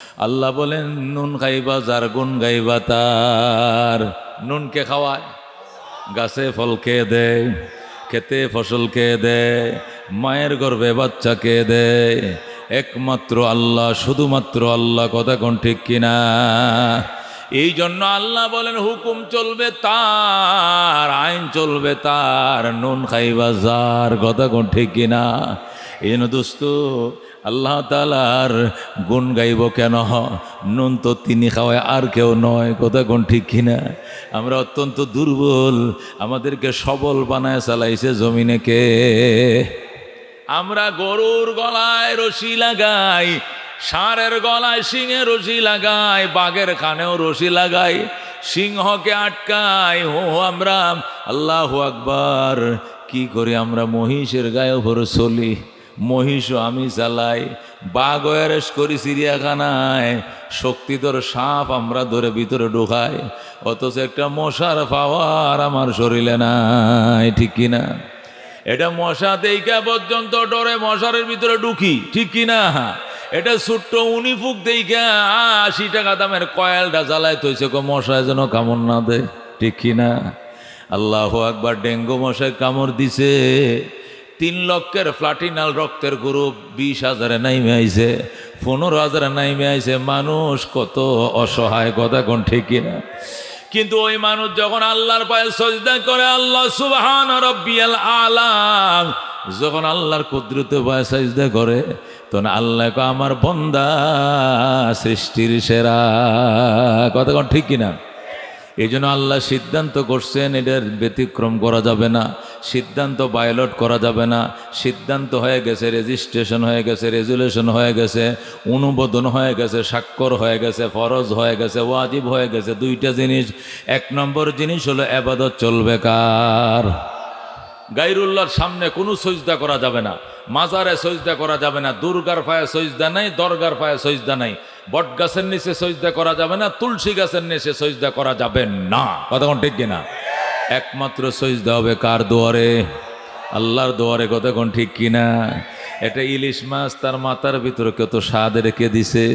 আল্লাহ বলেন নুন খাইবা যার গুণ গাইবা তার। নুন কে খাওয়ায়? গাছে ফল খেয়ে দেয়, খেতে ফসল খেয়ে দেয়, মায়ের গর্ভে বাচ্চা খেয়ে দেয় একমাত্র আল্লাহ, শুধুমাত্র আল্লাহ। কথা কোন ঠিক কিনা? এই জন্য আল্লাহ বলেন হুকুম চলবে তার, আইন চলবে তার, নুন খাইবা যার। কথা কোন ঠিক কিনা? এই জন্য দোস্ত আল্লাহ তাআলার গুণ গাইব কেন? নুন তো তিনি খাওয়ায়, আর কেউ নয়। কথা কোন ঠিক কিনা? আমরা অত্যন্ত দুর্বল, আমাদেরকে সবল বানায় চালাইছে জমিনে কে? আমরা গরুর গলায় রশি লাগাই, ষাঁড়ের গলায় সিংহে রশি লাগাই, বাঘের কানেও রশি লাগাই, সিংহকে আটকাই। আমরা আল্লাহু আকবার কি করি? আমরা মহিষের গায়ে উপর চলি, মহিষও আমি চালাই, বাঘ অ্যারেস্ট করি চিড়িয়াখানায়, শক্তিধর সাপ আমরা ধরে ভিতরে ঢুকাই, অথচ একটা মশার পাওয়ার আমার শরীরে নাই। ঠিক কিনা? এটা মশা দেইকা পর্যন্ত ডরে মশারের ভিতরে ঢুকি। ঠিক কিনা? এটা ছোট্ট উনিফুক দেইকা 80 টাকা দামের কয়েলটা জ্বালায় তৈছে মশায় যেন কামড় না দেয়। ঠিক কিনা? আল্লাহু আকবার। ডেঙ্গু মশায় কামড় দিছে, 3 লক্ষের প্লাটিনাল রক্তের গ্রুপ 20,000 নাইমে আইছে, 15,000 নাইমে আইছে। মানুষ কত অসহায়। কথা কোন ঠিক কিনা? কিন্তু ওই মানুষ যখন আল্লাহর পায়ে সজদা করে, আল্লাহ সুবহান রাব্বিয়াল আলা, যখন আল্লাহর কুদরতে পায়ে সজদা করে, তখন আল্লাহ কয় আমার বান্দা সৃষ্টির সেরা। কথা কোন ঠিক কিনা? এই জন্য আল্লাহ সিদ্ধান্ত করছেন এটার ব্যতিক্রম করা যাবে না, সিদ্ধান্ত বায়োলট করা যাবে না। সিদ্ধান্ত হয়ে গেছে, রেজিস্ট্রেশন হয়ে গেছে, রেজুলেশন হয়ে গেছে, অনুমোদন হয়ে গেছে, স্বাক্ষর হয়ে গেছে, ফরজ হয়ে গেছে, ওয়াজিব হয়ে গেছে। 2টা জিনিস। 1 নম্বর জিনিস হলো ইবাদত চলবে কার? গায়রুল্লাহর সামনে কোনো সজদা করা যাবে না, মাজারে সজদা করা যাবে না, দুর্গার পায়ে সজদা নাই, দরগার পায়ে সজদা নাই, বট গাছের নিচে সজদা করা যাবে না, তুলসী গাছের নিচে সজদা করা যাবে না। কথা কোন ঠিক কিনা? একমাত্র সজদা হবে কার দুয়ারে? আল্লাহর দুয়ারে। কথা কোন ঠিক কিনা? এটা ইলিশ মাছ তার মাথার ভিতরে কত স্বাদ রেখে দিছে,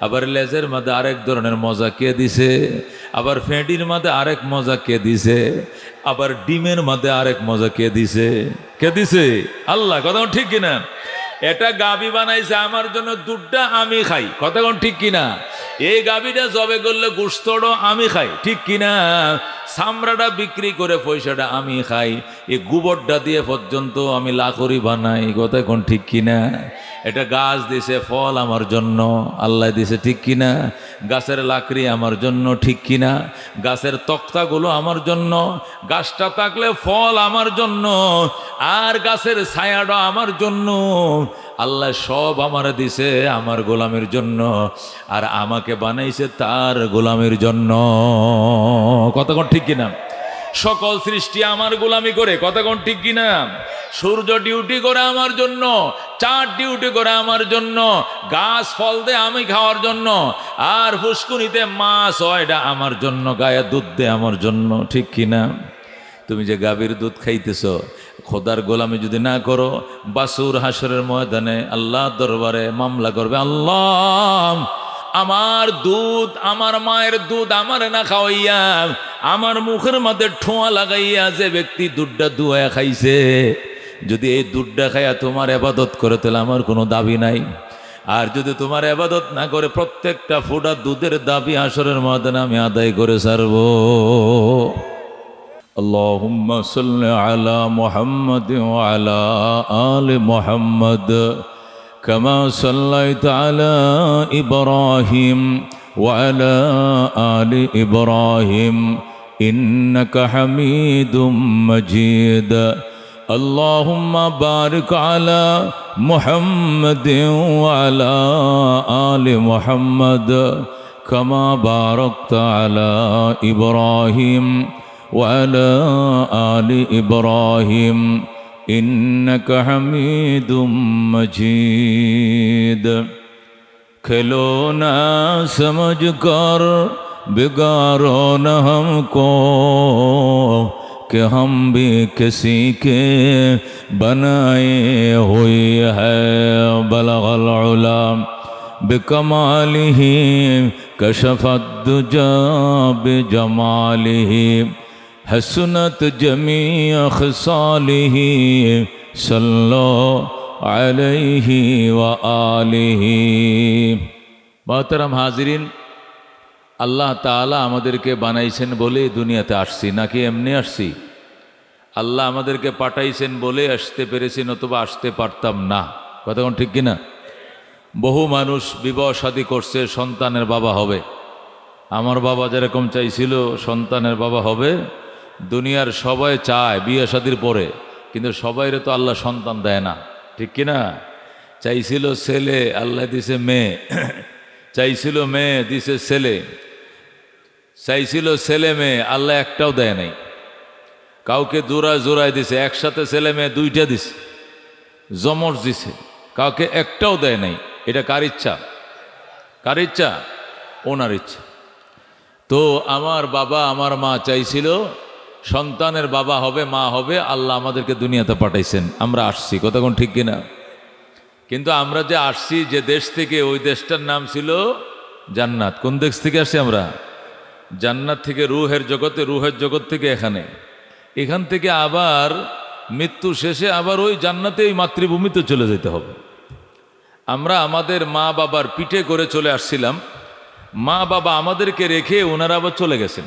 আবার লেজের মধ্যে আরেক ধরনের মজা কে দিছে, আবার ফেঁটির মধ্যে আরেক মজা কে দিছে, আবার ডিমের মধ্যে আরেক মজা কে দিছে? কে দিছে? আল্লাহ। কথা কোন ঠিক কিনা? এটা গাবি বানাইছে আমার জন্য, দুধটা আমি খাই। কথা কোন ঠিক কিনা? এই গাবিটা জবে করলে গোশতটা আমি খাই। ঠিক কিনা? চামড়াটা বিক্রি করে পয়সাটা আমি খাই, এই গোবরটা দিয়ে পর্যন্ত আমি লাকড়ি বানাই। কথা কোন ঠিক কিনা? এটা গাছ দিছে ফল আমার জন্য, আল্লাহ দিছে। ঠিক কিনা? গাছের লাকড়ি আমার জন্য। ঠিক কিনা? গাছের তক্তাগুলো আমার জন্য, গাছটা থাকলে ফল আমার জন্য, আর গাছের ছায়াটা আমার জন্য। আল্লাহ সব আমার দিছে আমার গোলামের জন্য, আর আমাকে বানাইছে তার গোলামের জন্য। কথা কোন ঠিক কিনা? সকল সৃষ্টি আমার গোলামি করে। কথা কোন ঠিক কিনা? সূর্য ডিউটি করে আমার জন্য, চাঁদ ডিউটি করে আমার জন্য, গাছ ফল দেয় আমি খাওয়ার জন্য, আর ফুসকুনিতে মাছ হয় এটা আমার জন্য, গায়ে দুধ দেয় আমার জন্য। ঠিক কিনা? তুমি যে গাভীর দুধ খাইতেছ, খোদার গোলামি যদি না করো, বাসুর হাসরের ময়দানে আল্লাহ দরবারে মামলা করবে, আল্লাহ আমার দুধ, আমার মায়ের দুধ আমার না খাওয়াইয়া, আমার মুখের মধ্যে ঠোঁয়া লাগাইয়া যে ব্যক্তি দুধটা দুয়া খাইছে, যদি এই দুধটা খাইয়া তোমার ইবাদত করে তাহলে আমার কোনো দাবি নাই। আর যদি তোমার ইবাদত না করে, প্রত্যেকটা ফোঁটা দুধের দাবি হাসরের ময়দানে আমি আদায় করে ছাড়বো। اللهم صل على محمد وعلى آل محمد كما صليت على إبراهيم وعلى آل إبراهيم إنك حميد مجيد اللهم بارك على محمد وعلى آل محمد كما باركت على إبراهيم وعلى آل إبراهيم إنك حميد مجيد खिलौना समझ कर बिगाड़ो न हमको कि हम भी किसी के बनाए हुए हैं बलगल उला بكماله كشف الدجى بجماله حسنت جميع خصاله صلوا عليه وآله محترم হাজিরিন, আল্লাহ তাআলা আমাদেরকে বানাইছেন বলে দুনিয়াতে আসছি, নাকি এমনি আসছি? আল্লাহ আমাদেরকে পাঠাইছেন বলে আসতে পেরেছি, নতুবা আসতে পারতাম না। কথা কোন ঠিক কিনা? বহু মানুষ বিবাহ শাদী করছে, সন্তানের বাবা হবে। আমার বাবা যেরকম চাইছিল সন্তানের বাবা হবে, দুনিয়ার সবাই চায় বিয়ে শাদীর পরে, কিন্তু সবাইরে তো আল্লাহ সন্তান দেয় না, ঠিক কিনা? চাইছিল ছেলে, আল্লাহ দিছে মেয়ে। চাইছিল মেয়ে, দিছে ছেলে। চাইছিল ছেলে মেয়ে, আল্লাহ একটাও দেয় নাই। কাউকে জোড়ায় জোড়ায় দিছে, একসাথে ছেলে মেয়ে দুইটা দিছে, জমজ দিছে। কাউকে একটাও দেয় নাই। এটা কার ইচ্ছা? কার ইচ্ছা? ওনার ইচ্ছা। তো আমার বাবা আমার মা চাইছিল সন্তানের বাবা হবে, মা হবে। আল্লাহ আমাদেরকে দুনিয়াতে পাঠাইছেন, আমরা আসছি। কথা কোন ঠিক কিনা? কিন্তু আমরা যে আসছি যে দেশ থেকে, ওই দেশটার নাম ছিল জান্নাত। কোন দেশ থেকে আসছি আমরা? জান্নাত থেকে রুহের জগতে, রুহের জগৎ থেকে এখান থেকে আবার মৃত্যু শেষে আবার ওই জান্নাতে, ওই মাতৃভূমিতে চলে যেতে হবে। আমরা আমাদের মা বাবার পিঠে করে চলে আসছিলাম। মা বাবা আমাদেরকে রেখে ওনারা আবার চলে গেছেন,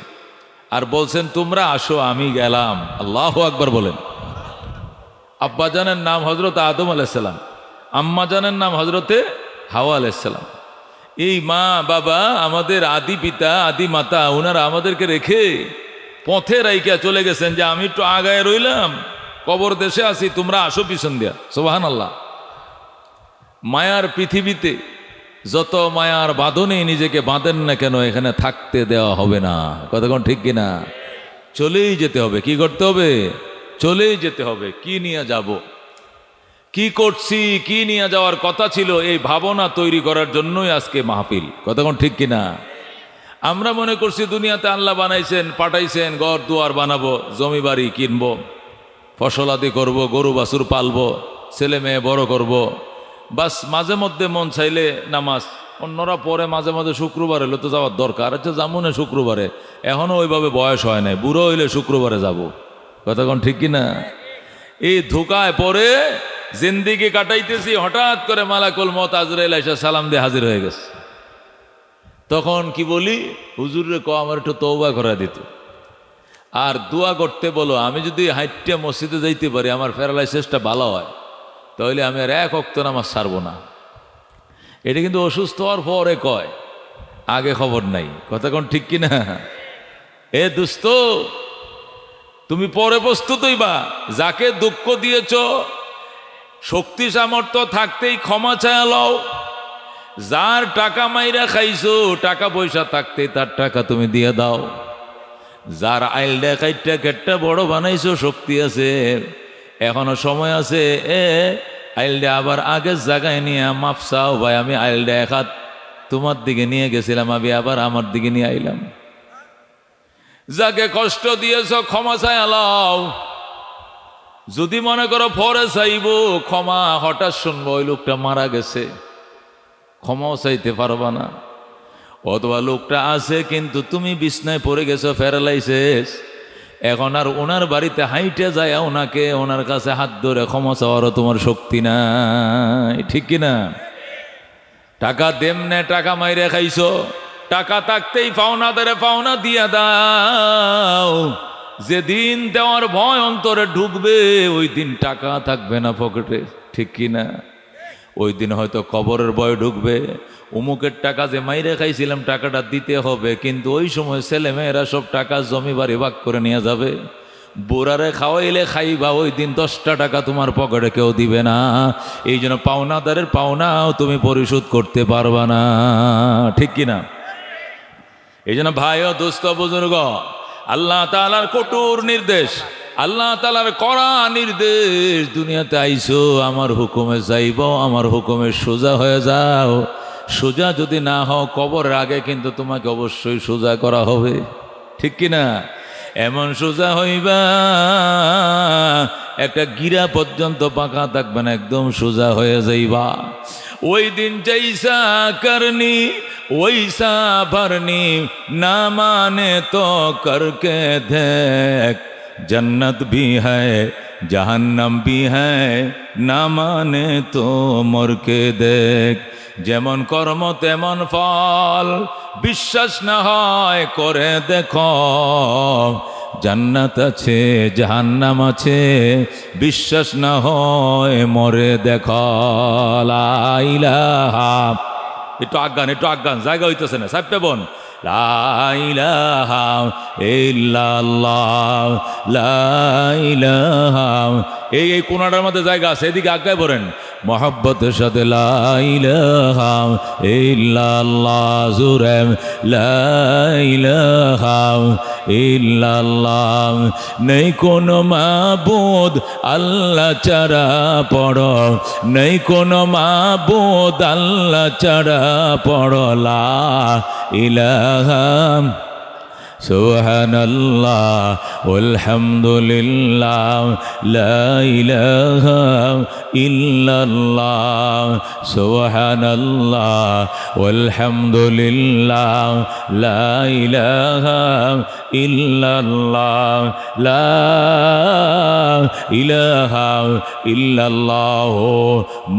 আর বলছেন তোমরা আসো, আমি গেলাম। আল্লাহু আকবার বলেন। আব্বাজানের নাম হজরত আদম আলাইহিসসালাম, আম্মাজানের নাম হজরতে হাওয়া আলাইহিসসালাম। এই মা বাবা আমাদের আদি পিতা, আদি মাতা, ওনারা আমাদেরকে রেখে পথে রাইকা চলে গেছেন যে আমি একটু আগায় রইলাম, কবর দেশে আছি, তোমরা আসো পিছন দিয়া। সুবহানাল্লাহ। মায়ার পৃথিবীতে যত মায়ার বাঁধনে নিজেকে বাঁধেন না কেন, এখানে থাকতে দেওয়া হবে না। কতক্ষণ ঠিক কিনা? চলেই যেতে হবে। কি করতে হবে? চলেই যেতে হবে। কি নিয়ে যাব, কি করছি, কি নিয়ে যাওয়ার কথা ছিল, এই ভাবনা তৈরি করার জন্যই আজকে মাহফিল। কতক্ষণ ঠিক কিনা? আমরা মনে করছি দুনিয়াতে আল্লাহ বানাইছেন, পাঠাইছেন, ঘর দুয়ার বানাবো, জমি বাড়ি কিনবো, ফসলাদি করব, গরু বাছুর পালবো, ছেলে মেয়ে বড় করব, বাস মাঝে মধ্যে মন চাইলে নামাজ। অন্যরা পরে মাঝে মাঝে শুক্রবার হলে তো যাওয়ার দরকার। আচ্ছা যাবো না শুক্রবারে, এখনও ওইভাবে বয়স হয় নাই, বুড়ো হইলে শুক্রবারে যাব। কতক্ষণ ঠিক কিনা? এই ধোকায় পরে জিন্দিগি কাটাইতেছি, হঠাৎ করে মালাকুল মত আজরাইল এসে সালাম দিয়ে হাজির হয়ে গেছে। তখন কি বলি, হুজুরে আমার একটু তওবা করে দিত, আর দোয়া করতে বলো। আমি যদি হাইটে মসজিদে যাইতে পারি, আমার প্যারালাইসিসটা ভালো হয়, তাহলে আমি আর এক ওয়াক্ত নামাজ ছাড়বো না। এটা কিন্তু অসুস্থ হওয়ার পরে কয়, আগে খবর নাই। কথা কোন ঠিক কিনা? এ দুস্ত, তুমি পরে প্রস্তুত হইবা। যাকে দুঃখ দিয়েছ, শক্তি সামর্থ্য থাকতেই ক্ষমা চায়া লও। যার টাকা মাইরা খাইছো, টাকা পয়সা থাকতে তার টাকা তুমি দিয়ে দাও। যার আইলডা কাইটটা কেটটা বড় বানাইছো, শক্তি আছে, এখনো সময় আছে, আইলডা আবার আগের জায়গায় নিয়ে মাপ চাও। ভাই আমি আইলডা এক হাত তোমার দিকে নিয়ে গেছিলাম, আমি আবার আমার দিকে নিয়ে আইলাম। যাকে কষ্ট দিয়েছ ক্ষমা চাই আলাও। যদি মনে করো পরে চাইব ক্ষমা, হঠাৎ শুনবো ওই লোকটা মারা গেছে, ক্ষমাও চাইতে পারবা না। অথবা লোকটা আছে কিন্তু তুমি বিছনায় পড়ে গেছো, প্যারালাইসিস, এখন আর ওনার বাড়িতে হাইটে যায় ওনাকে, ওনার কাছে হাত ধরে ক্ষমা চাওয়ারও তোমার শক্তি নাই। ঠিক কিনা? টাকা দেমনে টাকা মাইরে খাইছো, টাকা থাকতেই পাওনাদারে পাওনা দিয়া দাও। যেদিন দেওয়ার ভয় অন্তরে ঢুকবে, ওই দিন টাকা থাকবে না পকেটে। ঠিক কিনা? ওই দিন হয়তো কবরের ভয় ঢুকবে। অমুকের টাকা যে মাইরে খাইছিলাম, টাকাটা দিতে হবে, কিন্তু ওই সময় ছেলে মেয়েরা সব টাকা জমি বাড়ি ভাগ করে নিয়ে যাবে। বুড়ারে খাওয়াইলে খাইবা, ওই দিন 10টা টাকা তোমার পকেটে কেউ দিবে না। এই জন্য পাওনাদারের পাওনাও তুমি পরিশোধ করতে পারবা না। ঠিক কিনা? এই জন্য ভাই ও দোস্ত বুজুর্গ, আল্লাহ তাআলার কঠোর নির্দেশ, আল্লাহ তাআলার কড়া নির্দেশ, দুনিয়াতে আইছো আমার হুকুমে যাইব, আমার হুকুমে সোজা হয়ে যাও। সোজা যদি না হও, কবরের আগে কিন্তু তোমাকে অবশ্যই সোজা করা হবে। ঠিক কিনা? এমন সোজা হইবা একটা গিরা পর্যন্ত পাকা থাকবে না, একদম সোজা হয়ে যাইবা। ওই দিন জৈসা করনি वैसा भरनी ना माने तो करके देख जन्नत भी है जहन्नम भी है ना माने तो मर के देख যেমন কর্ম তেমন ফল বিশ্বাস না হয় করে দেখো জান্নাত আছে জাহান্নাম আছে বিশ্বাস না হয় মরে দেখো লা ইলাহা একটু আজ্ঞান জায়গা হইতেছে না সাহেব বোন লা ইলাহা ইল্লাল্লাহ লা ইলাহা এই কোনাটার মধ্যে জায়গা আছে এদিকে আজ্ঞায় বলেন মোহাব্বতের সাথে লা ইলাহা ইল্লাল্লাহ জুরে লা ইলাহা ইল্লাল্লাহ নেই কোনো মাবুদ আল্লাহ ছাড়া পড়ো নেই কোনো মাবুদ আল্লাহ ছাড়া পড়ো লা ইলাহা সুবহানাল্লাহ আলহামদুলিল্লাহ লা ইলাহা ইল্লাল্লাহ সুবহানাল্লাহ আলহামদুলিল্লাহ লা ইলাহা ইল্লাল্লাহ লা ইলাহা ইল্লাল্লাহ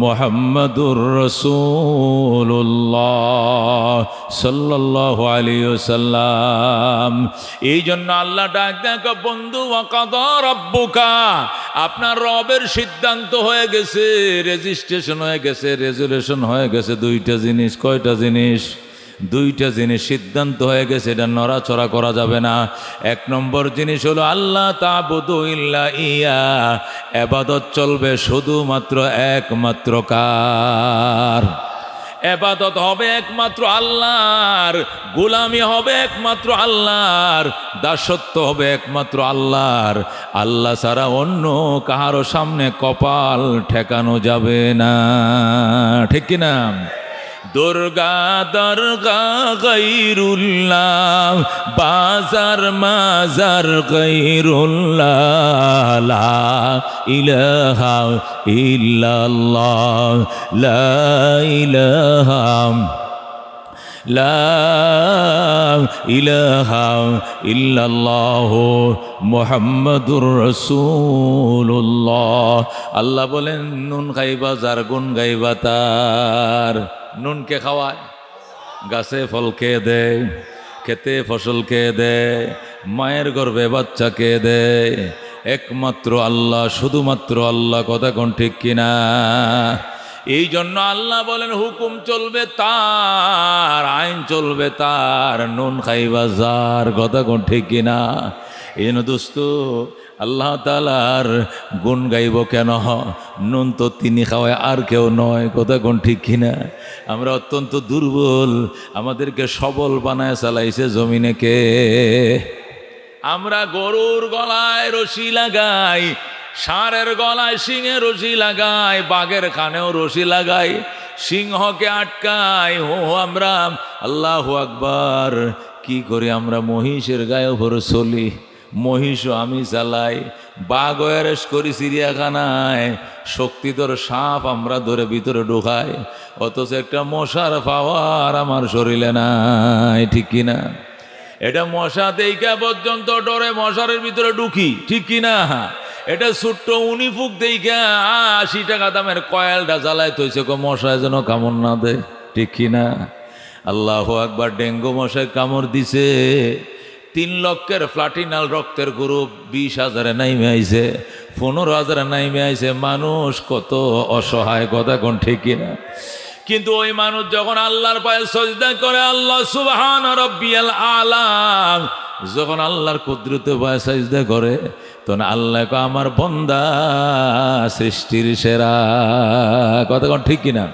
মুহাম্মাদুর রাসূলুল্লাহ সাল্লাল্লাহু আলাইহি ওয়াসাল্লাম। এই জন্য আল্লাহ ডাক দেখো বন্ধু ওয়াকাদা রাব্বুকা আপনার রবের সিদ্ধান্ত হয়ে গেছে রেজিস্ট্রেশন হয়ে গেছে রেজুলেশন হয়ে গেছে দুইটা জিনিস কয়টা জিনিস দুইটা জিনিস সিদ্ধান্ত হয়ে গেছে এটা নড়াচড়া করা যাবে না। এক নম্বর জিনিস হলো আল্লাহ তা'বুদু ইল্লা ইয়া ইবাদত চলবে শুধুমাত্র একমাত্র কার এবাদত হবে একমাত্র আল্লাহর গোলামি হবে একমাত্র আল্লাহর দাসত্ব হবে একমাত্র আল্লাহর আল্লাহ ছাড়া অন্য কাহারও সামনে কপাল ঠেকানো যাবে না ঠিক কি না দুর্গা দরগা গায়রুল্লাহ বাজার মাজার গায়রুল্লাহ লা ইলাহা ইল্লাল্লাহ লা ইলাহা লা ইলাহা ইল্লাল্লাহ মুহাম্মাদুর রাসূলুল্লাহ। আল্লাহ বলেন নুন খাইবা যার গুণ গাইবা তার নুনকে খাওয়ায় গাছে ফল খেয়ে দেয় খেতে ফসল খেয়ে দেয় মায়ের গর্ভে বাচ্চাকে দেয় একমাত্র আল্লাহ শুধুমাত্র আল্লাহ কথা কোন ঠিক কিনা এই জন্য আল্লাহ বলেন হুকুম চলবে তার আইন চলবে তার নুন খাইবা যার কথা কোন ঠিক কিনা এই জন্য দোস্ত আল্লাহ তাআলার গুণ গাইব কেন নুন তো তিনি খাওয়ায় আর কেউ নয় কথা কোন ঠিক কিনা আমরা অত্যন্ত দুর্বল আমাদেরকে সবল বানায় চালাইছে জমিনে কে আমরা গরুর গলায় রশি লাগাই ষাঁড়ের গলায় সিংহে রশি লাগাই বাঘের কানেও রশি লাগাই সিংহকে আটকাই আমরা আল্লাহু আকবার কি করি আমরা মহিষের গায়ে ভরে চলি মহিষও আমি চালাই বাঘ অ্যারেস্ট করি চিড়িয়াখানায় শক্তিধর সাপ আমরা ধরে ভিতরে ঢোকাই অথচ একটা মশার পাওয়ার আমার শরীরে নাই ঠিক কিনা এটা মশা দেইকা পর্যন্ত ডরে মশারের ভিতরে ঢুকি ঠিক কিনা এটা ছোট্ট উনিফুক দেইকা 80 টাকা দামের কয়েলটা জ্বালায় তৈছে মশায় যেন কামড় না দেয় ঠিক কিনা আল্লাহু আকবার ডেঙ্গু মশায় কামড় দিছে 3 লক্ষের প্লাটিনাল রক্তের গ্রুপ 20,000-এ নাইমে আইছে 15,000-এ নাইমে আইছে মানুষ কত অসহায় কথা কোন ঠিক কিনা কিন্তু ওই মানুষ যখন আল্লাহর পায়ে সিজদা করে আল্লাহ সুবহান রাব্বিয়াল আলা যখন আল্লাহর কুদরতে পায়ে সিজদা করে তখন আল্লাহ কয় আমার বান্দা সৃষ্টির সেরা কথা কোন ঠিক কিনা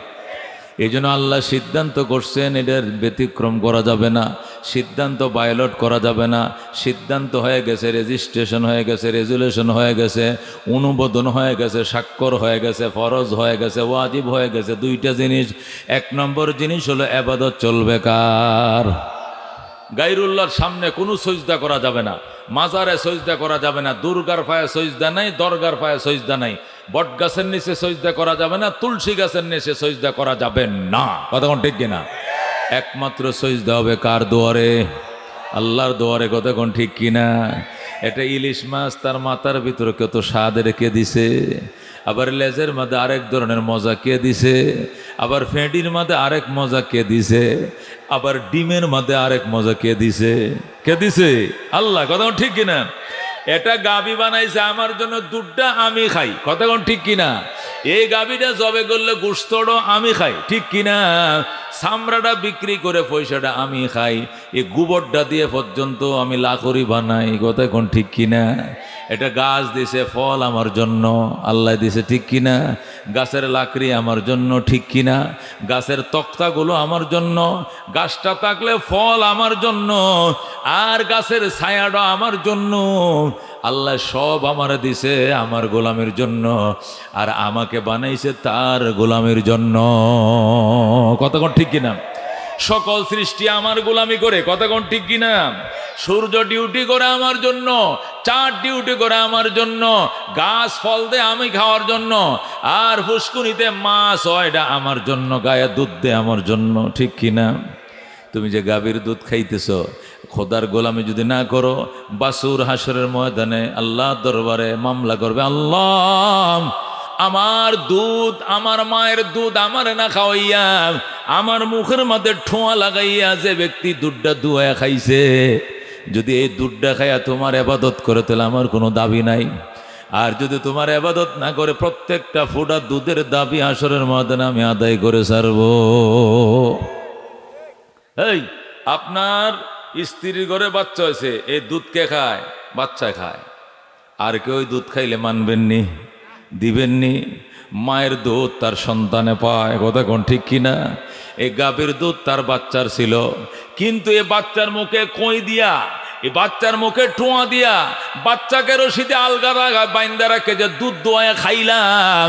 এই জন্য আল্লাহ সিদ্ধান্ত করছেন এটার ব্যতিক্রম করা যাবে না সিদ্ধান্ত বায়োলট করা যাবে না সিদ্ধান্ত হয়ে গেছে রেজিস্ট্রেশন হয়ে গেছে রেজুলেশন হয়ে গেছে অনুমোদন হয়ে গেছে স্বাক্ষর হয়ে গেছে ফরজ হয়ে গেছে ওয়াজিব হয়ে গেছে দুইটা জিনিস এক নম্বর জিনিস হলো ইবাদত চলবে কার গায়রুল্লাহর সামনে কোনো সিজদা করা যাবে না মাজারে সিজদা করা যাবে না দুর্গার পায়ে সিজদা নাই দরগার পায়ে সিজদা নাই বট গাছের নিচে সজদা করা যাবে না, তুলসী গাছের নিচে সজদা করা যাবে না। কথা কোন ঠিক কিনা? একমাত্র সজদা হবে কার দুয়ারে? আল্লাহর দুয়ারে। কথা কোন ঠিক কিনা? এটা ইলিশ মাছ তার মাথার ভিতরে কত স্বাদ রেখে দিছে, আবার লেজের মধ্যে আরেক ধরনের মজা কে দিছে, আবার ফেঁটির মধ্যে আরেক মজা কে দিছে, আবার ডিমের মধ্যে আরেক মজা কে দিছে? কে দিছে? আল্লাহ। কথা ঠিক কিনা? এটা গাবি বানাইছে আমার জন্য, দুধটা আমি খাই। কথা কোন ঠিক কিনা? এই গাবিটা জবে করলে গোস্তটা আমি খাই, ঠিক কিনা? চামড়াটা বিক্রি করে পয়সাটা আমি খাই, এই গোবরটা দিয়ে পর্যন্ত আমি লাকড়ি বানাই। কথা কোন ঠিক কিনা? এটা গাছ দিছে ফল আমার জন্য, আল্লাহ দিছে, ঠিক কিনা? গাছের লাকড়ি আমার জন্য, ঠিক কিনা? গাছের তক্তাগুলো আমার জন্য, গাছটা থাকলে ফল আমার জন্য, আর গাছের ছায়াটা আমার জন্য। আল্লাহ সব আমার দিছে আমার গোলামের জন্য, আর আমাকে বানাইছে তার গোলামের জন্য। কতক্ষণ ঠিক কিনা? সকল সৃষ্টি আমার গোলামি করে। কতক্ষণ ঠিক কিনা? সূর্য ডিউটি করে আমার জন্য, চাঁদ ডিউটি করে আমার জন্য, গাছ ফল দেয় আমি খাওয়ার জন্য, আর ফুসকুনিতে মাছ হয় এটা আমার জন্য, গায়ে দুধ দেয় আমার জন্য, ঠিক কিনা? তুমি যে গাভীর দুধ খাইতেছ, খোদার গোলামি যদি না করো, বাসুর হাসরের ময়দানে আল্লাহ দরবারে মামলা করবে, আল্লাহ আমার দুধ, আমার মায়ের দুধ আমার না খাওয়াইয়া, আমার মুখের মধ্যে ঠোঁয়া লাগাইয়া যে ব্যক্তি দুধটা দুয়া খাইছে, যদি এই দুধটা খাইয়া তোমার ইবাদত করে তাহলে আমার কোনো দাবি নাই। আর যদি তোমার ইবাদত না করে, প্রত্যেকটা ফোঁটা দুধের দাবি হাসরের ময়দানে আমি আদায় করে ছাড়বো। এই আপনার স্ত্রীর ঘরে বাচ্চা হয়েছে, এই দুধ কে খায়? বাচ্চা খায়। আর কেউ দুধ খাইলে মানবেননি, দিবেননি? মায়ের দুধ তার সন্তানে পায়। কথা কোন ঠিক কিনা? এই গাভীর দুধ তার বাচ্চার ছিল, কিন্তু এ বাচ্চার মুখে কই দিয়া, এই বাচ্চার মুখে ঠোঁয়া দিয়া, বাচ্চাকে রশিদে আলগা বাইন্দা রাখে যে দুধ দোয়া খাইলাম,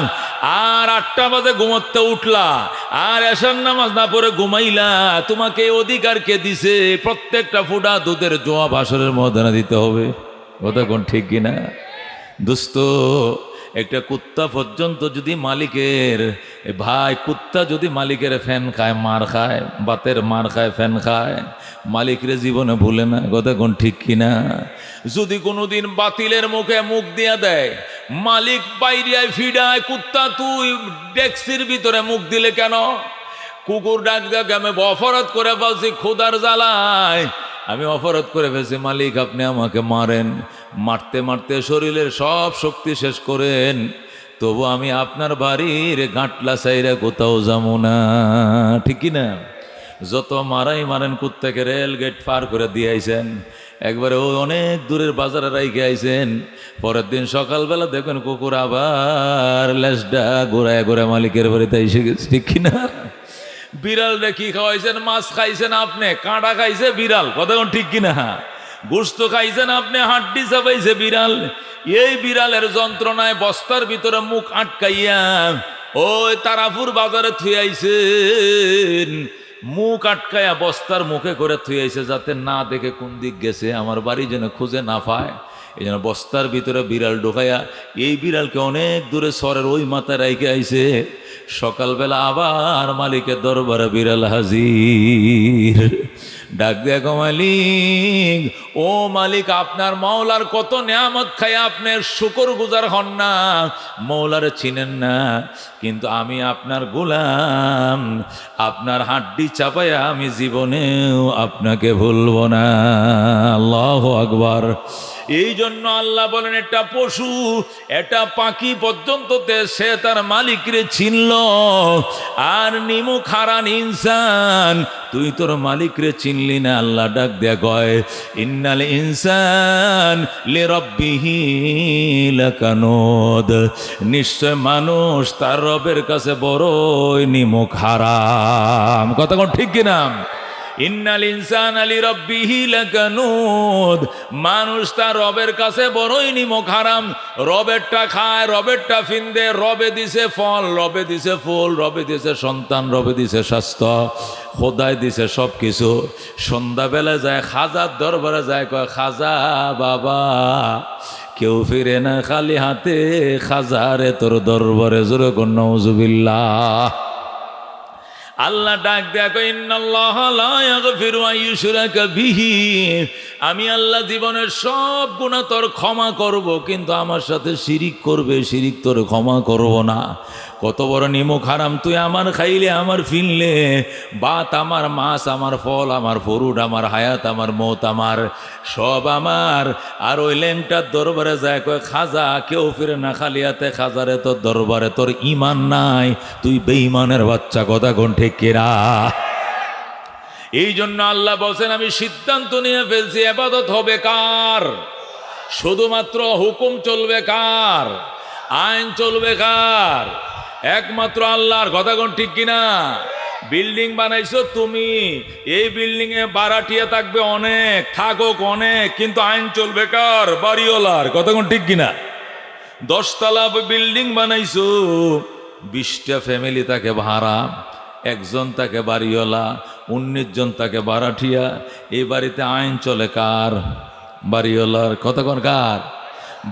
আর 8টা বাজে ঘুমোতে উঠলা, আর এশার নামাজ না পড়ে ঘুমাইলা, তোমাকে অধিকার কে দিছে? প্রত্যেকটা ফোঁটা দুধের জবাব হাসরের ময়দানে দিতে হবে। কথা কোন ঠিক কিনা? দোস্ত, একটা কুত্তা পর্যন্ত যদি মালিকের, ভাই কুত্তা যদি মালিকের ফ্যান খায়, মার খায়, বাতের মার খায়, ফ্যান খায়, মালিকরে জীবনে ভুলে না। কথা কোন ঠিক কিনা? যদি কোনোদিন বাতিলের মুখে মুখ দিয়া দেয়, মালিক বাইরিয়ায় ফিডায়, কুত্তা তুই ডেক্সির ভিতরে মুখ দিলে কেন? কুকুর ডাক দেখ, আমি অপরাধ করে ফেলছি খোদার জ্বালায়, আমি অপরাধ করে ফেলছি, মালিক আপনি আমাকে মারেন, মারতে মারতে শরীরের সব শক্তি শেষ করেন, তবু আমি আপনার বাড়ির গাঁটলা সাইরা কোথাও যাবো না, ঠিক কিনা? যত মারাই মারেন, কুত্তাকে রেল গেট পার করে দিয়ে আইছেন, একবারে ওই অনেক দূরের বাজারে রাইখে আইছেন, পরের দিন সকালবেলা দেখবেন কুকুর আবার লেজটা ঘোরায় ঘোরায় মালিকের বাড়িতে এসে গেছে, ঠিক কিনা? বিড়াল রে কি খাওয়াইছেন? মাছ খাইছেন আপনি, কাঁটা খাইছে বিড়াল। কথা ঠিক কিনা? গোস্ত খাইছেন আপনি, হাড্ডি চাপাইছে বিড়াল। এই বিড়ালের যন্ত্রণায় বস্তার ভিতরে মুখ আটকাইয়া ওই তারাপুর বাজারে থুয়াইছেন, মুখ আটকাইয়া বস্তার মুখে করে থুয়াইছে, যাতে না দেখে কোন দিক গেছে, আমার বাড়ি যেন খুঁজে না পায়। এই জন্য বস্তার ভিতরে বিড়াল ঢোকাইয়া এই বিড়ালকে অনেক দূরে সরের ওই মাথায় রাইখে আইছে। সকালবেলা আবার মালিকের দরবারে বিড়াল হাজির, ডাক দেখো মালিক, ও মালিক আপনার মাওলার কত নিয়ামত খায়, আপনার শুকর গুজার হন না, মাওলারে চিনেন না, কিন্তু আমি আপনার গোলাম, আপনার হাড্ডি চাপাইয়া আমি জীবনেও আপনাকে ভুলব না। আল্লাহু আকবার। এই জন্য আল্লাহ বলেন, একটা পশু, একটা পাখি পর্যন্ত সে তার মালিকরে চিনল, আর নিমুখ হারান ইনসান তুই তোর মালিকরে চিনলি না। আল্লাহ ডাক দেয়া কয়, ইন্নাল ইনসান লিরাব্বিহি লাকানুদ, নিশ্চয় মানুষ তার রবের কাছে বড়ই নিমুখ হারাম। কথা কোন ঠিক কিনা? ইন্নাল ইনসানা লিরাব্বিহি লাকানুদ, মানুষ তার রবের কাছে বড়ই নিমক হারাম। রবেরটা খায়, রবেরটা ফিন্দে, রবে দিছে ফল, রবে দিছে ফুল, রবে দিছে সন্তান, রবে দিছে স্বাস্থ্য, খোদায় দিছে সব কিছু। সন্ধ্যাবেলা যায় খাজার দরবারে যায়, কয় খাজা বাবা কেউ ফিরে না খালি হাতে, খাজারে তোর দরবারে, জোরে কোন নাউজুবিল্লাহ। আল্লাহ ডাক দেয়া কই, ইন্নাল্লাহা লা ইয়াগফিরু আন ইউশরাকা বিহি, আমি আল্লাহ জীবনের সব গুনাহ তোর ক্ষমা করব, কিন্তু আমার সাথে শিরিক করবে, শিরিক তোর ক্ষমা করব না। কত বড় নিমক হারাম তুই আমার খাইলে, আমার ফিনলে, বাত আমার, মাছ আমার, ফল আমার, ফরুট আমার, হায়াত আমার, মৌত আমার, সব আমার। আর ওই ল্যাংটার দরবারে যায় কয়, খাজা কেউ ফিরে না খালি হাতে, খাজারে তোর দরবারে তোর ইমান নাই, তুই বেঈমানের বাচ্চা, কথা কোন ঠিক কিনা? এই জন্য আল্লাহ বলছেন, আমি সিদ্ধান্ত নিয়ে ফেলছি, ইবাদত হবে কার? শুধুমাত্র হুকুম চলবে কার? আইন চলবে কার? একমাত্র আল্লাহর, কথা কোন ঠিক কিনা? বিল্ডিং বানাইছো তুমি, এই বিল্ডিং এ ভাড়াটিয়া থাকবে অনেক, থাকুক অনেক, কিন্তু আইন চলবে কার? বাড়িওয়ালার, কথা কোন ঠিক কিনা? 10 তলা বিল্ডিং বানাইছো, 20টা ফ্যামিলি তাকে ভাড়া, একজন তাকে বাড়িওয়ালা, 19 জন তাকে ভাড়াটিয়া। এই বাড়িতে আইন চলে কার? বাড়িওয়ালার, কথা কোন কার?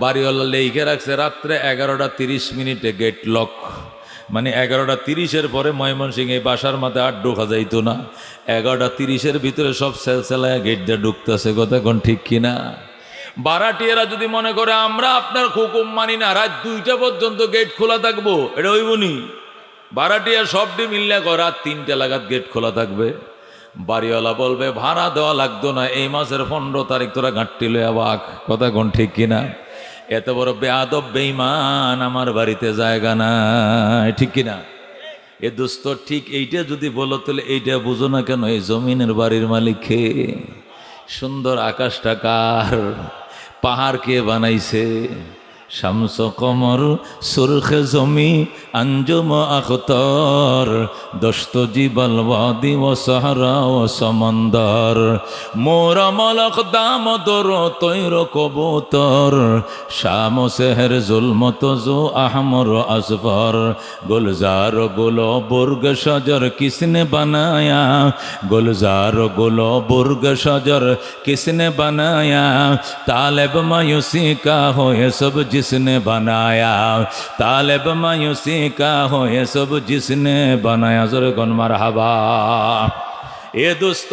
বাড়িওয়ালা লেখে রাখছে রাত্রে 11:30 গেট লক, মানে 11:30 পরে ময়মনসিংহ এই বাসার মাথায় আর ঢোকা যাইতো না। 11:30 ভিতরে সব সেলসেলায় গেট দিয়ে ঢুকতেছে, কথা কোন ঠিক কিনা? ভাড়াটিয়ারা যদি মনে করে আমরা আপনার হুকুম মানি না, রাত 2টা পর্যন্ত গেট খোলা থাকবো, এটা হইবনি। ভাড়াটিয়া সবটি মিললে রাত 3টা লাগাত গেট খোলা থাকবে। বাড়িওয়ালা বলবে ভাড়া দেওয়া লাগতো না, এই মাসের 15 তারিখ তোরা ঘাটটি লইয়া বাক, কথা কোন ঠিক কিনা? এত বড় বেয়াদব বেঈমান আমার বাড়িতে জায়গা নাই, ঠিক কিনা? এ দোস্ত ঠিক এইটা যদি বলো তাহলে এইটা বুঝো না কেন? এই জমিনের বাড়ির মালিক কে? সুন্দর আকাশটা কার? পাহাড় কে বানাইছে? শামস কমর সুরখে জমি আঞ্জুম আখতর, দস্ত জিবল ওয়াদি ও সাহারা ও সমন্দর, মোরা মলক দামদর তৈর কবুতর, শাম সেহর জুলমত জো আহমর আসফর, গুলজার গুলো বুর্গ শজর কিসনে বানায়া, গুলজার গুলো বুর্গ শজর किसने बनाया, तालिब मायूसी का हो ये सब जिसने बनाया, तालिब मायूसी का हो ये सब जिसने बनाया, जोरे कौन मरहबा। এ দোস্ত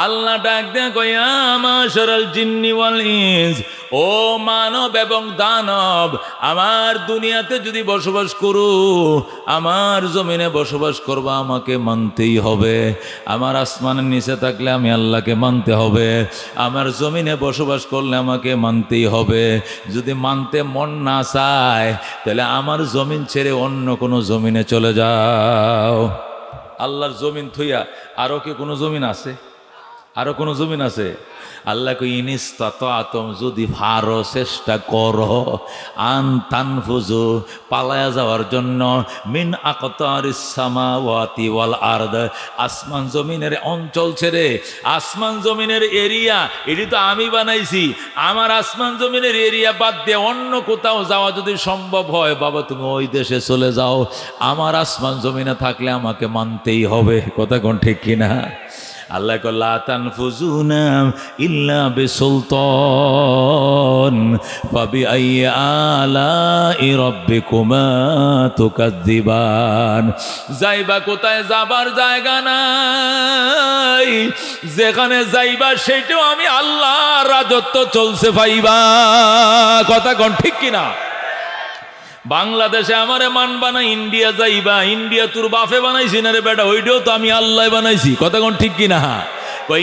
আল্লাহ ডাক দে কয়া, মাশারাল জিন্নি ওয়াল ইনস, ও মানব এবং দানব, আমার দুনিয়াতে যদি বসবাস করো, আমার জমিনে বসবাস করবা, আমাকে মানতেই হবে। আমার আসমানের নিচে থাকলে আমি আল্লাহকে মানতে হবে, আমার জমিনে বসবাস করলে আমাকে মানতেই হবে। যদি মানতে মন না চায় তাহলে আমার জমিন ছেড়ে অন্য কোনো জমিনে চলে যাও। আল্লাহর জমিন থইয়া আরো কি কোনো জমিন আছে? আরো কোনো জমিন আছে? আল্লাহ কই, ইনিস্তাতাতুম, যদি ভারো চেষ্টা করো, আন তানফুজু, পালায়া যাওয়ার জন্য, মিন আকতারিস সামাওয়াতি ওয়াল আরদ, আসমান জমিনের অঞ্চল ছেড়ে, আসমান জমিনের এরিয়া এটি তো আমি বানাইছি, আমার আসমান জমিনের এরিয়া বাদ দিয়ে অন্য কোথাও যাওয়া যদি সম্ভব হয়, বাবা তুমি ওই দেশে চলে যাও, আমার আসমান জমিনে থাকলে আমাকে মানতেই হবে, কথা কোন ঠিক কিনা? আল্লাহ লা তানফুজুনা ইল্লা বিসুলতান ফাবিআইয়ি আলাই রাব্বিকুমা তুকাযযিবান। যাইবা কোথায়? যাবার জায়গা নাই, যেখানে যাইবা সেটাও আমি আল্লাহর রাজত্ব চলছে পাইবা, কথা কোন ঠিক কিনা? বাংলাদেশে আমারে মানবা না, ইন্ডিয়া যাইবা, ইন্ডিয়া তোর বাপে বানাইছি না রে বেটা, ওইটাও তো আমি আল্লাহ বানাইছি, কথা কোন ঠিক কিনা?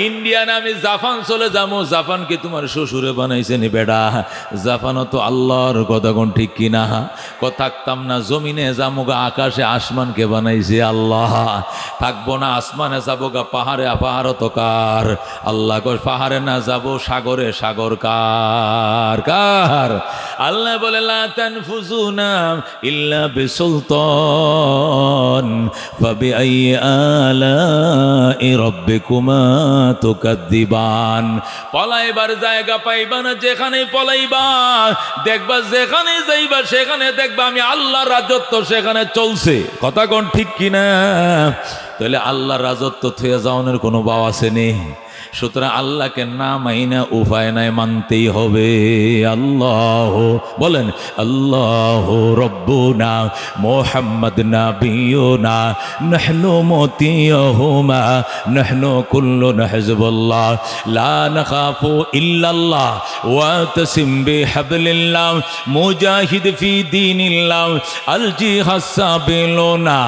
ইন্ডিয়া না আমি জাপান চলে যাবো, জাপান কি তোমার শ্বশুরে বানাইছে নি বেটা? জাপানও তো আল্লাহর, কথা কোন ঠিক কিনা? থাকতাম না জমিনে, যাবো গা আকাশে, আসমানকে বানাইছে আল্লাহ। থাকবো না আসমানে, যাবো গা পাহাড়ে, পাহাড়ও তো কার? আল্লাহ। পাহাড়ে না যাবো সাগরে, সাগর কার? কার? আল্লাহ বলে লা তানফুজুনা ইল্লা বিসুলতান ফাবিআইয়ি আলাই রাব্বিকুমা তুকাযযিবান। পলাইবার জায়গা পাইবা না, যেখানে পলাইবা দেখবা, যেখানে যাইবা সেখানে দেখবা আমি আল্লাহর রাজত্ব সেখানে চলছে, কথা কোন ঠিক কিনা? তাহলে আল্লাহ রাজত্ব থুয়ে যাওয়ানোর কোনো বাও আসেনি। সুতরাং আল্লাহকে না মাইনা উপায় নাই, মানতেই হবে। আল্লাহ বলেন, আল্লাহ রব্বুনা মুহাম্মদ নাবিয়ুনা নাহনু মতিয়ুহুমা নাহনু কুল্লুন হিজবুল্লাহ লা নাখাফু ইল্লাল্লাহ ওয়া তাসিম বিহাবলিল্লাহ মুজাহিদ ফি দীনিল্লাহ আল জিহাদ সাবিলুনা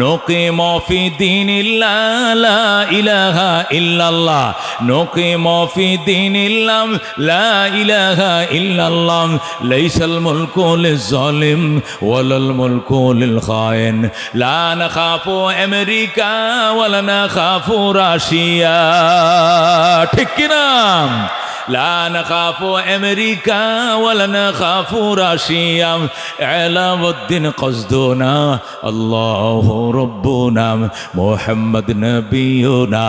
নুকিমু ফি দীনিল্লাহ লা ইলাহা ইল্লাল্লাহ نقيم في دين الله لا إله إلا الله ليس الملك للظالم ولا الملك للخائن لا نخاف أمريكا ولا نخاف روسيا ঠিক কি না لا نخاف أمريكا ولا نخاف روسيا علاء الدين قصدنا الله ربنا محمد نبينا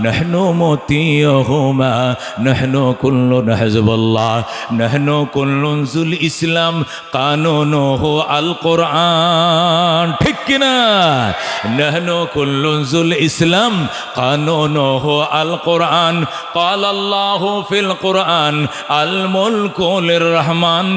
نحن مطيعهما نحن كل حزب الله نحن كل ذو الإسلام قانونه القرآن ঠিক কি না نحن كل ذو الإسلام قانونه القرآن قال الله في القرآن الملك للرحمن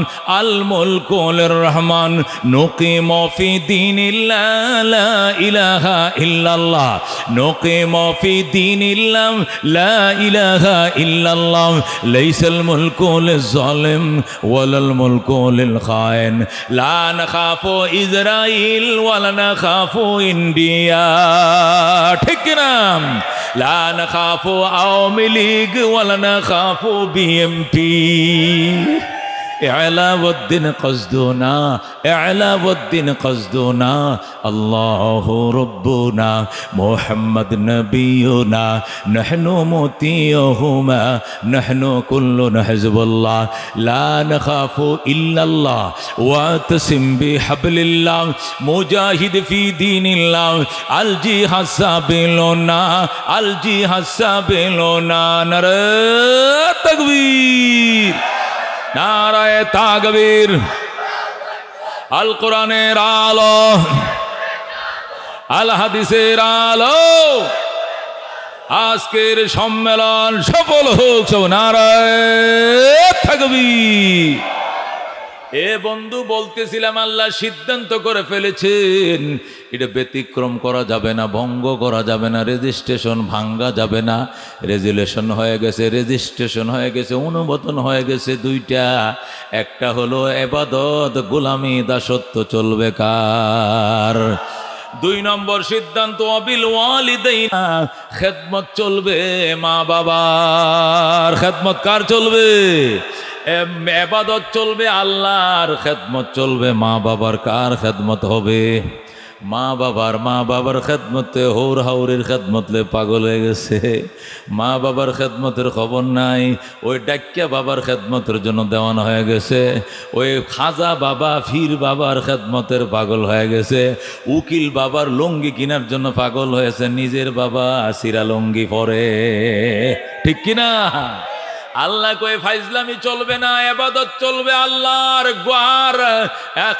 الملك للرحمن نقيم في دين الله لا إله إلا الله نقيم في دين الله لا إله إلا الله ليس الملك للظالم ولا الملك للخائن لا نخاف إسرائيل ولا نخاف إنديا ঠিক না لا نخاف عوامي ليج ولا نخاف BMP إعلاء الدين قصدنا إعلاء الدين قصدنا الله ربنا محمد نبينا نحن مطيعهما نحن كلنا حزب الله لا نخاف إلا الله واعتصم بحبل الله مجاهد في دين الله الجهاد سبيلنا الجهاد سبيلنا نرى تكبير নারায়ে তাকবীর আল কোরআনের আলো আল হাদিসের আলো আজকের সম্মেলন সফল হোক সব নারায়ে তাকবীর এ বন্ধু বলতেছিলাম আল্লাহ সিদ্ধান্ত করে ফেলেছেন এটা ব্যতিক্রম করা যাবে না ভঙ্গ করা যাবে না রেজিস্ট্রেশন ভাঙ্গা যাবে না রেজুলেশন হয়ে গেছে রেজিস্ট্রেশন হয়ে গেছে অনুমোদন হয়ে গেছে দুইটা একটা হলো ইবাদত গোলামি দাসত্ব চলবে কার দুই নম্বর সিদ্ধান্ত অবিল ওয়ালিদাইনা খেদমত চলবে মা বাবার খেদমত কার চলবে ইবাদত চলবে আল্লাহর খেদমত চলবে মা বাবার কার খেদমত হবে মা বাবার খেদমতে হৌর হাউরের খেদমতলে পাগল হয়ে গেছে মা বাবার খেদমতের খবর নাই ওই ডাক্কা বাবার খেদমতের জন্য দেওয়ানো হয়ে গেছে ওই খাজা বাবা ফির বাবার খেদমতের পাগল হয়ে গেছে উকিল বাবার লুঙ্গি কেনার জন্য পাগল হয়েছে নিজের বাবা সিরা লুঙ্গি পরে ঠিক কিনা আল্লাহ কই ফাইজলামি চলবে না ইবাদত চলবে আল্লাহর গোয়ার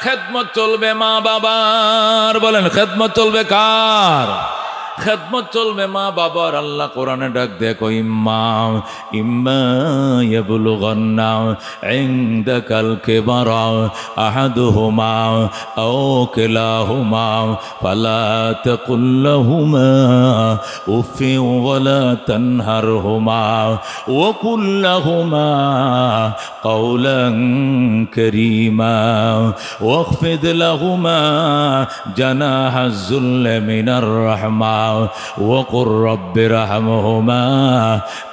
খেদমত চলবে মা বাবার বলেন খেদমত চলবে কার খেদমত চলবে মা বাবার আল্লাহ কোরআনে ডাক দেখো ইম্মা ইয়াবলুগান্না ইনদাকাল কিবারা আহাদুহুমা আও কিলাহুমা ফালা তাকুল লাহুমা উফি ওয়ালা তানহারহুমা ওয়া কুল লাহুমা কাওলান কারীমা ওয়াখফিদ লাহুমা জানাহাজ যুল্লি মিনার রাহমা وقل رب ارحمهما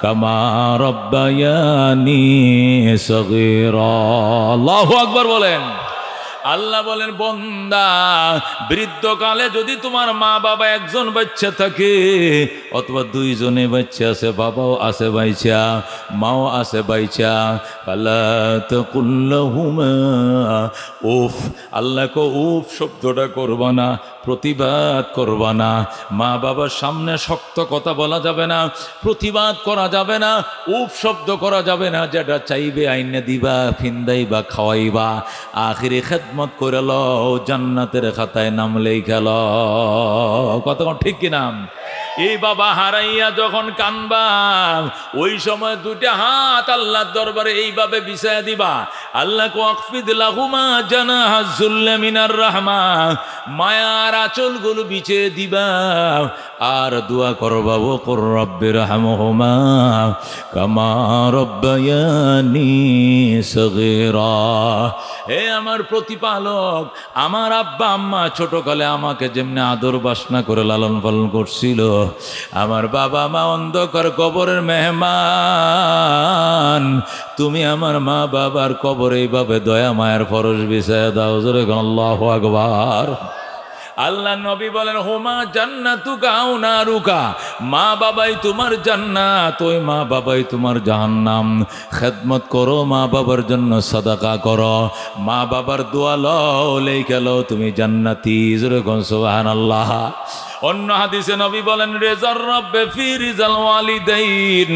كما ربياني صغيرا الله أكبر বলেন আল্লাহ বলেন বন্দা বৃদ্ধকালে যদি তোমার মা বাবা একজন বাচ্চা থাকে অথবা দুইজনে বাচ্চা আছে বাবাও আছে বাইচা মাও আছে বাইচা ফালা তাকুল লাহুমা উফ আল্লাহ কো উফ শব্দটা করবা না প্রতিবাদ করবা না মা বাবার সামনে শক্ত কথা বলা যাবে না প্রতিবাদ করা যাবে না উফ শব্দ করা যাবে না যেটা চাইবে আইনে দিবা ফিন্দাইবা খাওয়াইবা আখিরে খেদমত খেদমত করে লও, জান্নাতের খাতায় নাম লেখা লও। কতক্ষণ ঠিক কিনা? এই বাবা হারাইয়া যখন কানবা, ওই সময় দুইটা হাত আল্লাহর দরবারে এইভাবে বিছায়া দিবা। আল্লাহ ওয়াকফিদ লাহুমা জানাহাজ যুল্লি মিনার রাহমা, মায়ার আঁচলগুলো বিছিয়ে দিবা আর দোয়া করবা, ও কুর রব্বির হামহুমা কামা রব্বায়ানি সগীরা। হে আমার প্রতিপালক, আমার আব্বা আম্মা ছোটকালে আমাকে যেমনি আদর বাসনা করে লালন পালন করছিল, আমার বাবা মা অন্ধকার কবরের মেহমান, তুমি আমার মা বাবার কবরে এইভাবে দয়া মায়ের ফরজ বিছায়া দাও। জোরে আল্লাহু আকবার। আল্লাহ নবী বলেন, হুমা জান্নাতুকা আও নারুকা, মা বাবাই তোমার জান্নাত, ওই মা বাবাই তোমার জাহান্নাম। খেদমত করো, মা বাবার জন্য সাদাকা করো, মা বাবার দোয়া লও, লেখা লও তুমি জান্নাতি। জোরে কোন সুবহানাল্লাহ। অন্য হাদিসে নবী বলেন, রেজার রব্বে ফি রিজাল ওয়ালিদাইন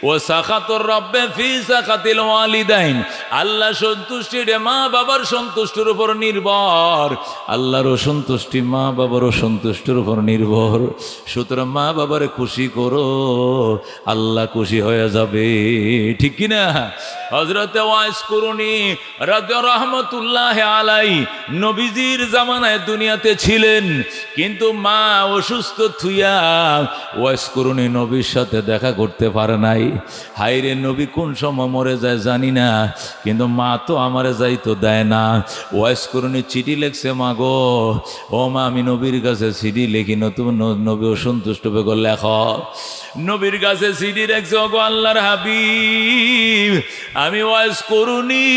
ও সাখাতুর রব্বে ফি সাখাতিল ওয়ালিদাইন। আল্লাহ সন্তুষ্টি রে মা বাবার সন্তুষ্টির উপর নির্ভর, আল্লাহর সন্তুষ্টি মা বাবার সন্তুষ্টির উপর নির্ভর। সুতরাং মা বাবারে খুশি করো, আল্লাহ খুশি হয়ে যাবে। ঠিক কিনা? হযরতে ওয়াইস কুরুনি রাদিয়াল্লাহু রাহমাতুল্লাহি আলাইহি নবীজির জামানায় দুনিয়াতে ছিলেন, কিন্তু মা অসুস্থ থুইয়া ওয়াইস কুরুনি নবীর সাথে দেখা করতে পারে নাই। হাইরে, নবী কোন সময় মরে যায় জানি না, কিন্তু মা তো আমারে যাইতো দেয় না। ওয়াইস কুরুনি চিঠি লিখছে, মা গো, ও মা, আমি নবীর কাছে চিঠি লিখি, নতুন নবী অসন্তুষ্ট হবে, লেখ। নবীর কাছে চিঠি লিখছে, ওগো আল্লাহর হাবিব, আমি ওয়াইস কুরুনি,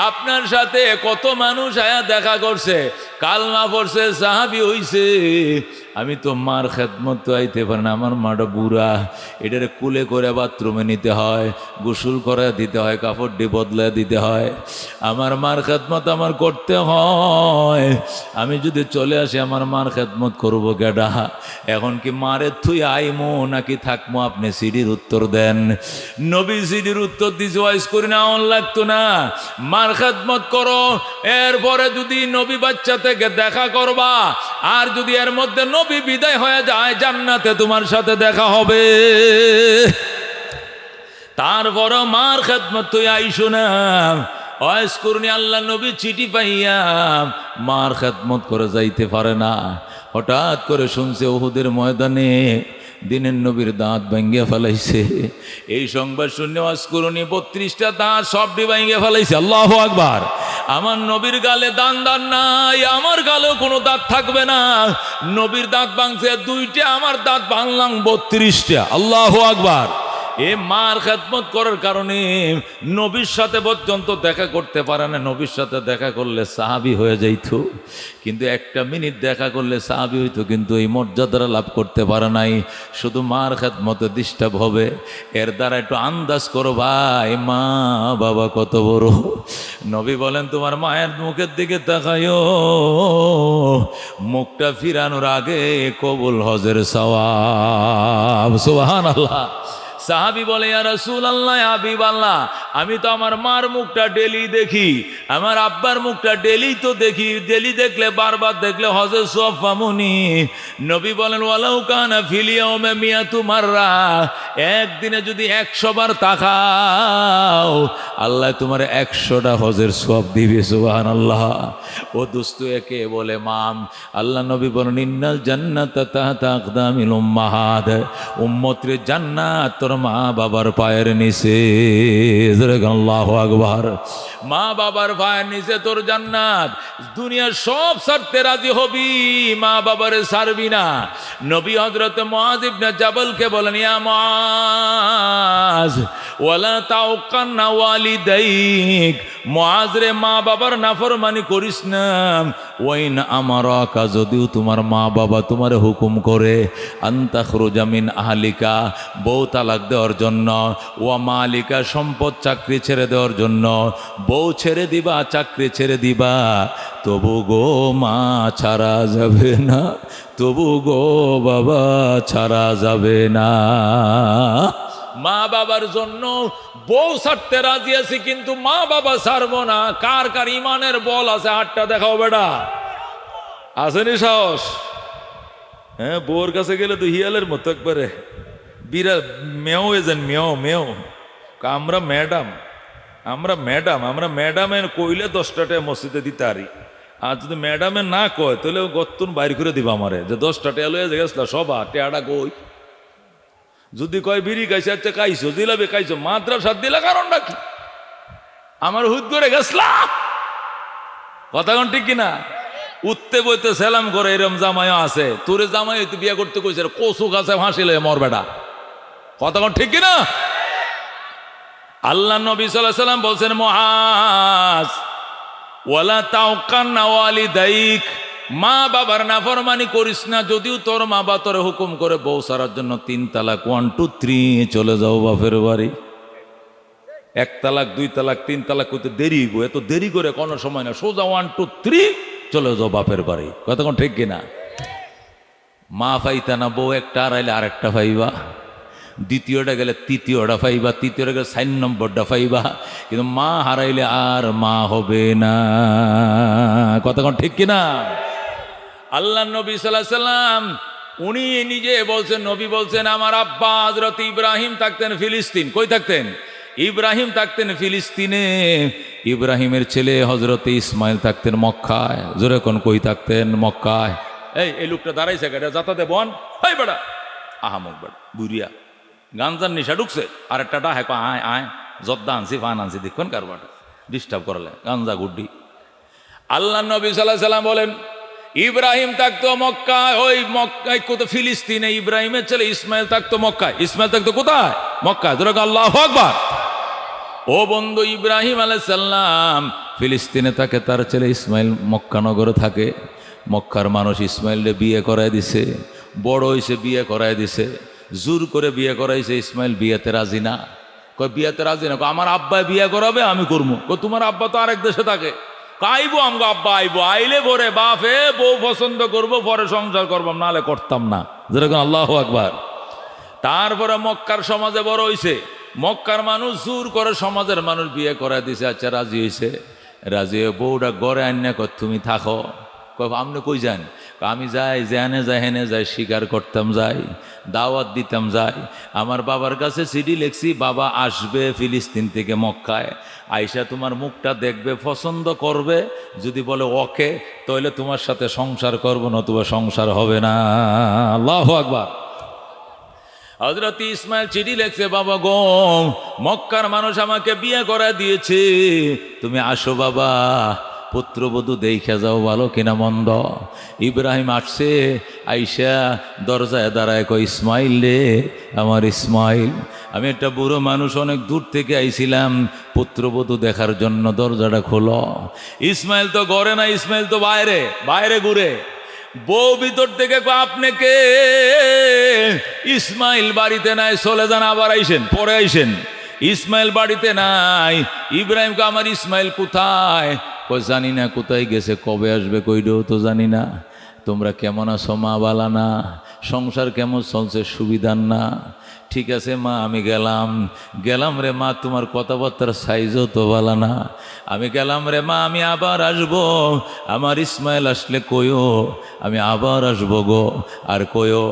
আপনার সাথে কত মানুষ আয়া দেখা করছে, কালমা পড়ছে, সাহাবী হইছে, আমি তো মার খেদমত তো আইতে পারি না। আমার মাটা বুড়া, এটারে কুলে করে বাথরুমে নিতে হয়, গোসল করে দিতে হয়, কাপড় ডি বদলে দিতে হয়, আমার মার খেদমত আমার করতে হয়। আমি যদি চলে আসি, আমার মার খেদমত করবো কেডা? এখন কি মারে থুই আইমো নাকি থাকমো? আপনি সিডির উত্তর দেন। নবী সিডির উত্তর দিছে, ওয়াইস করি না, অন লাগতো না, মার খেদমত করো, এরপরে যদি নবী বাচ্চা থেকে দেখা করবা, আর যদি এর মধ্যে নবী বিদায় হয়ে যায়, জান্নাতে তোমার সাথে দেখা হবে। তারপর মার খেদমত তুই আইসো না। ওয়াইস কুরুনি আল্লাহ নবী চিঠি পাইয়া মার খেদমত করে যাইতে পারে না। হঠাৎ করে শুনছে উহুদের ময়দানে দিনের নবীর দাঁত ভাঙ্গিয়া ফেলাইছে। এই সংবাদ শুনে ওয়াইস কুরুনি 32টা দাঁত সবটি ভাঙ্গিয়া ফেলাইছে। আল্লাহু আকবার। আমার নবীর গালে দান নাই, আমার গালেও কোনো দাঁত থাকবে না। নবীর দাঁত ভাঙছে 2টা, আমার দাঁত ভাঙলাম 32টা। আল্লাহু আকবার। এ মার খেদমত করার কারণে নবীর সাথে পর্যন্ত দেখা করতে পারে না। নবীর সাথে দেখা করলে সাহাবী হয়ে যাইত, কিন্তু 1 মিনিট দেখা করলে সাহাবী হইতো, কিন্তু এই মর্যাদাটা লাভ করতে পারে নাই। শুধু মার খেদমতে ডিস্টার্ব হবে। এর দ্বারা একটু আন্দাজ করো ভাই, মা বাবা কত বড়। নবী বলেন, তোমার মায়ের মুখের দিকে তাকায়ো, মুখটা ফিরানোর আগে কবুল হজের সওয়াব। সুবহানাল্লাহ। সাহাবী বলে, ইয়া রাসূলুল্লাহ, ইয়া হাবিবাল্লাহ, আমি তো আমার মার মুখটা ডেলি দেখি, আমার আব্বার মুখটা ডেলি তো দেখি, ডেলি দেখলে, বারবার দেখলে হজের সওয়াব পামুনি। নবী বলেন, ওয়ালাউ কানা ফিল ইয়াউমি মিয়াতু মাররা, একদিনে যদি 100 বার তাকাও, আল্লাহ তোমার 100টা হজের সওয়াব দিবে। সুবহানাল্লাহ। ও দোস্ত, একে বলে মাম। আল্লাহ নবী বলেন, ইন্নাল জান্নাতা তাহতা আকদামিল উম্মাহাত, উম্মতের জান্নাত তোর মা বাবার পায়ের নিচে। আল্লাহু আকবার। মা বাবার পায়ের নিচে তোর জান্নাত। দুনিয়ার সব ছাড়তে রাজি হবি, মা বাবারে ছাড়বি না। নবী হযরত মুআয ইবনে জাবালকে বলেন, ইয়া মুআয, ওয়ালা তাউকান্না ওয়ালিদাইক, মুআয রে, মা বাবার নাফরমানি করিস না। ওয়াইন আমারাকা, যদিও তোমার মা বাবা তোমারে হুকুম করে, আনতাখরুজা মিন আহলিকা, বউ তালাক দেওয়ার জন্য, ওয়া মালিকা, সম্পদ চাকরি ছেড়ে দেওয়ার জন্য, বউ ছেড়ে দিবা, চাকরি ছেড়ে দিবা, তবু গো মা ছাড়া যাবে না, তবু গো বাবা ছাড়া যাবে না। মা বাবার জন্য বউ ছাড়তে রাজি আছি, কিন্তু মা বাবা ছাড়বো না। কার কার ইমানের বল আছে হাতটা দেখাও বেটা, আসেনি সাহস? হ্যাঁ, বউর কাছে গেলে তো হিয়ালের মতো একবারে বিরা মেও এজেন মেও মেও। আমরা ম্যাডাম, আমরা ম্যাডাম, আমরা ম্যাডামের কইলে 10টা টাকা মসজিদে দিতে পারি। আর যদি ম্যাডামে না কয় তাহলে গত্তুন বাইর করে দিবা আমারে, যে 10টা টাকা লয়ে গেছিল সবা টেয়াটা কই। যদি কয় বিড়ি খাইছে, আচ্ছা খাইছো, জিলাপি খাইছো, মাদ্রাসার দিলা কারণটা কি? আমার হুদ করে গেছলা কথা কোন ঠিক কিনা? উঠতে বইতে সেলাম করে এরম জামাইও আছে। তোরে জামাই তুই বিয়ে করতে কইছে কচু গাছে ফাঁসিলে মর বেটা, কথা কোন ঠিক কিনা? আল্লাহ নবী সাল্লাল্লাহু আলাইহি সাল্লাম বলছেন, মুআজ ওয়ালা তাওকান্না ওয়ালিদাইক, মা বাবার নাফরমানি করিস না। যদিও তোর মা বাবা তোরে হুকুম করে বউ সারার জন্য 3 তালাক, 1 2 3 চলে যাও বাপের বাড়ি। 1 তালাক 2 তালাক 3 তালাক করতে দেরি হইব, এত দেরি করে কোনো সময় না, সোজা 1 2 3 চলে যাও বাপের বাড়ি, কথা কোন ঠিক কিনা? মা পাইতা না, বউ একটা হারাইলে আরেকটা পাইবা, দ্বিতীয়টা গেলে তৃতীয়টা পাইবা, তৃতীয়টা গেলে 4 নম্বরটা পাইবা, কিন্তু মা হারাইলে আর মা হবে না, কথা কোন ঠিক কিনা? আল্লাহ নবী সাল্লাল্লাহু আলাইহি সাল্লাম উনি নিজে বলছেন, নবী বলছেন, আমার আব্বা হযরত ইব্রাহিম থাকতেন ফিলিস্তিন। কই থাকতেন? ইব্রাহিম থাকতেন ফিলিস্তিনে। ইব্রাহিমের ছেলে হযরত ইসমাইল থাকতেন মক্কায়। জোরে কোন কই থাকতেন? মক্কায়। এই লোকটা দাঁড়াইছে কেটে যাতাতে বন, হাই বেড়া আহামক বেড়া বুড়িয়া গাঞ্জার নিশা ঢুকছে। আর একটা ডা হ্যাঁ আয় আয় জর্দা আনছি ফান আনছি, দেখুন কারবারটা ডিস্টার্ব করলে গাঞ্জা গুড্ডি। আল্লাহ নবী সাল্লাল্লাহু আলাইহি সাল্লাম বলেন, ইব্রাহিম থাকতো মক্কায়, ওই মক্কায় কত ফিলিস্তিনে। ইব্রাহিমের ছেলে ইসমাইল থাকতো মক্কায়। ইসমাইল থাকতো কোথায়? মক্কায়। ধরো আল্লাহু আকবার। ও বন্ধু, ইব্রাহিম আলাইহিস সালাম ফিলিস্তিনে থাকে, তার ছেলে ইসমাইল মক্কা নগরে থাকে। মক্কার মানুষ ইসমাইলকে বিয়ে করায় দিছে, বড় হইছে বিয়ে করায় দিছে, জোর করে বিয়ে করাইছে। ইসমাইল বিয়েতে রাজি না, কয় বিয়েতে রাজি না, আমার আব্বাই বিয়ে করাবে আমি করবো। তোমার আব্বা তো আরেক দেশে থাকে। আইবো আমগো আব্বা, আইবো, আইলে পরে বাপে বউ পছন্দ করবো, পরে সংসার করবো, নাহলে করতাম না। যেরকম আল্লাহু আকবার। তারপরে মক্কার সমাজে বড় হইছে, মক্কার মানুষ জোর করে সমাজের মানুষ বিয়ে করাই দিছে। আচ্ছা রাজি হয়েছে, রাজি হয়ে বউটা গড়ে আন্যা কর তুমি থাকো। আপনি কই যান? আমি যাই, জেনে যাই, হেনে যাই, শিকার করতাম যাই, দাওয়াত দিতাম যাই। আমার বাবার কাছে চিঠি লিখছি, বাবা আসবে ফিলিস্তিন থেকে মক্কায়, আইসা তোমার মুখটা দেখবে, পছন্দ করবে, যদি বলে ওকে তাহলে তোমার সাথে সংসার করবো, নতুবা সংসার হবে না। আল্লাহু আকবার। হযরত ইসমাইল চিঠি লিখছে, বাবা গো, মক্কার মানুষ আমাকে বিয়ে করে দিয়েছে, তুমি আসো বাবা, পুত্রবধূ দেখে যাও ভালো কিনা মন্দ। ইব্রাহিম আসছে, আইসা দরজায় দাঁড়ায়, কই ইসমাইল রে, আমার ইসমাইল, আমি একটা বুড়ো মানুষ, অনেক দূর থেকে আইছিলাম পুত্রবধূ দেখার জন্য, দরজাটা খোলো। ইসমাইল তো ঘরে না, ইসমাইল তো বাইরে, বাইরে ঘুরে। বউ ভিতর থেকে আপনি কে? ইসমাইল বাড়িতে নাই, চলে যান, আবার আইসেন, পরে আইসেন। ইসমাইল বাড়িতে নাই। ইব্রাহিমকে, আমার ইসমাইল কোথায়? কই জানি না, কোথায় গেছে, কবে আসবে কইডেও তো জানি না। তোমরা কেমন আছো মা? বালা না? সংসার কেমন চলছে? সুবিধার না? ঠিক আছে মা, আমি গেলাম রে মা, তোমার কথাবার্তার সাইজও তো বালা না। আমি গেলাম রে মা, আমি আবার আসবো, আমার ইসমাইল আসলে কইও আমি আবার আসবো গো। আর কইও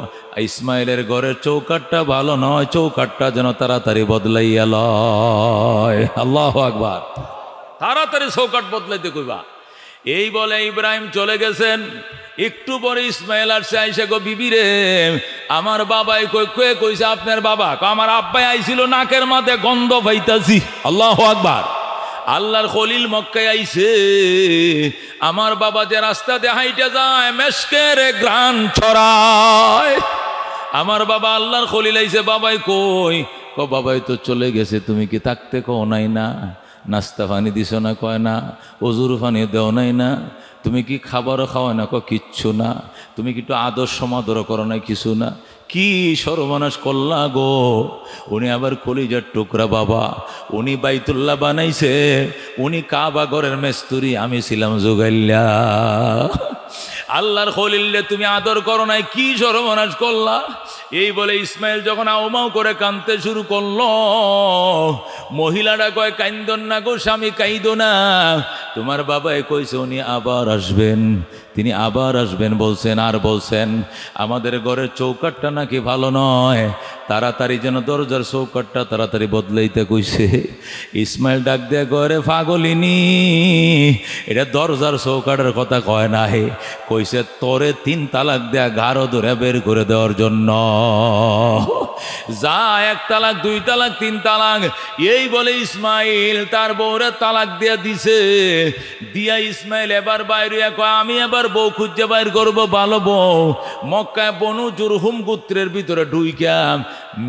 ইসমাইলের ঘরের চৌকাটটা ভালো নয়, চৌকাটটা যেন তাড়াতাড়ি বদলাইয়া লয়। আল্লাহু আকবার। তাড়াতাড়ি চৌকাট বদলাইতে কইবা। এই বলে ইব্রাহিম চলে গেছেন। একটু পরে ইসমাইল আসছে, আইসা গো বিবি রে, আমার বাবাই কইছে আপনার বাবা? আমার আব্বাই আইছিল, নাকের মাঝে গন্ধ পাইতাছি। আল্লাহু আকবার। আল্লাহর খলিল মক্কায় আইছে, আমার বাবা যে রাস্তা দিয়ে হাইটা যায় মেশকের গ্রান ছড়ায়। আমার বাবা আল্লাহর খলিল আইছে, বাবাই কই? বাবাই তো চলে গেছে, তুমি কি থাকতে কও নাই না? নাস্তা পানি দিছ না? কয় না। অজুর পানি দেও নাই না? তুমি কি খাবারও খাওয়া না? কিচ্ছু না। তুমি কি একটু আদর সমাদর করো না? কিছু না। কি সর্বনাশ করলা গো। উনি আবার কলিজার টুকরা বাবা, উনি বাইতুল্লাহ বানাইছে, উনি কাবা ঘরের মেস্তুরি, আমি ছিলাম জোগাইল্লা। আল্লাহর খলিলে তুমি আদর করো নাই, কি সর্বনাশ করলা। এই বলে ইসমাইল যখন আউমাউ করে কাঁদতে শুরু করলো, মহিলাটা কয়, কাইন্দন না গো স্বামী, কাইদো না, তোমার বাবাই কইছে উনি আবার আসবেন, তিনি আবার আসবেন বলছেন। আর বলছেন আমাদের ঘরের চৌকাটটা নাকি ভালো নয়, তাড়াতাড়ি যেন দরজার চৌকাটটা তাড়াতাড়ি বদলাইতে কইছে। ইসমাইল ডাক দেয়া ঘরে, পাগলিনী, এটা দরজার চৌকাটের কথা কয় নাই, কইছে তোরে 3 তালাক দেয়া গাঢ় ধরে বের করে দেওয়ার জন্য। যা 1 তালাক 2 তালাক 3 তালাক, এই বলে ইসমাইল তার বউরে তালাক দিয়া দিছে। দিয়া ইসমাইল এবার বাইরে কয়, আমি এবার বউ খুঁজে বাইর করবো, ভালো বউ। মক্কায় বনু জুরহুম গোত্রের ভিতরে ঢুইকা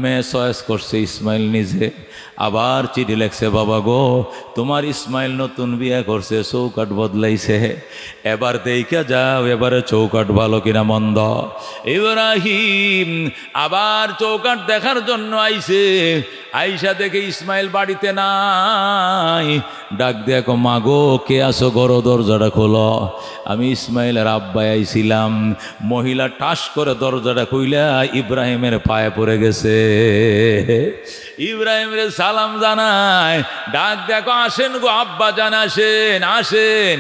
মেয়ে চয়েস করছে ইসমাইল নিজে। আবার চিঠি লেখছে, বাবা গো তোমার ইসমাইল নতুন বিয়ে করছে, চৌকাট বদলাইছে, এবার দেখা যাও এবারে চৌকাট ভালো কিনা মন্দ। ইব্রাহিম আবার চৌকাট দেখার জন্য আইছে। আইসা দেখে ইসমাইল বাড়িতে নাই। ডাক দেখো, মাগো কে আসো, গরো দরজাটা খোলো। আমি ইসমাইলের আব্বাই আইছিলাম। মহিলা টাস করে দরজাটা খুইলা ইব্রাহিমের পায়ে পড়ে গেছে। ইব্রাহিমের সালাম জানায়। ডাক দেখো, আসেন গো আব্বা জান, আসেন আসেন,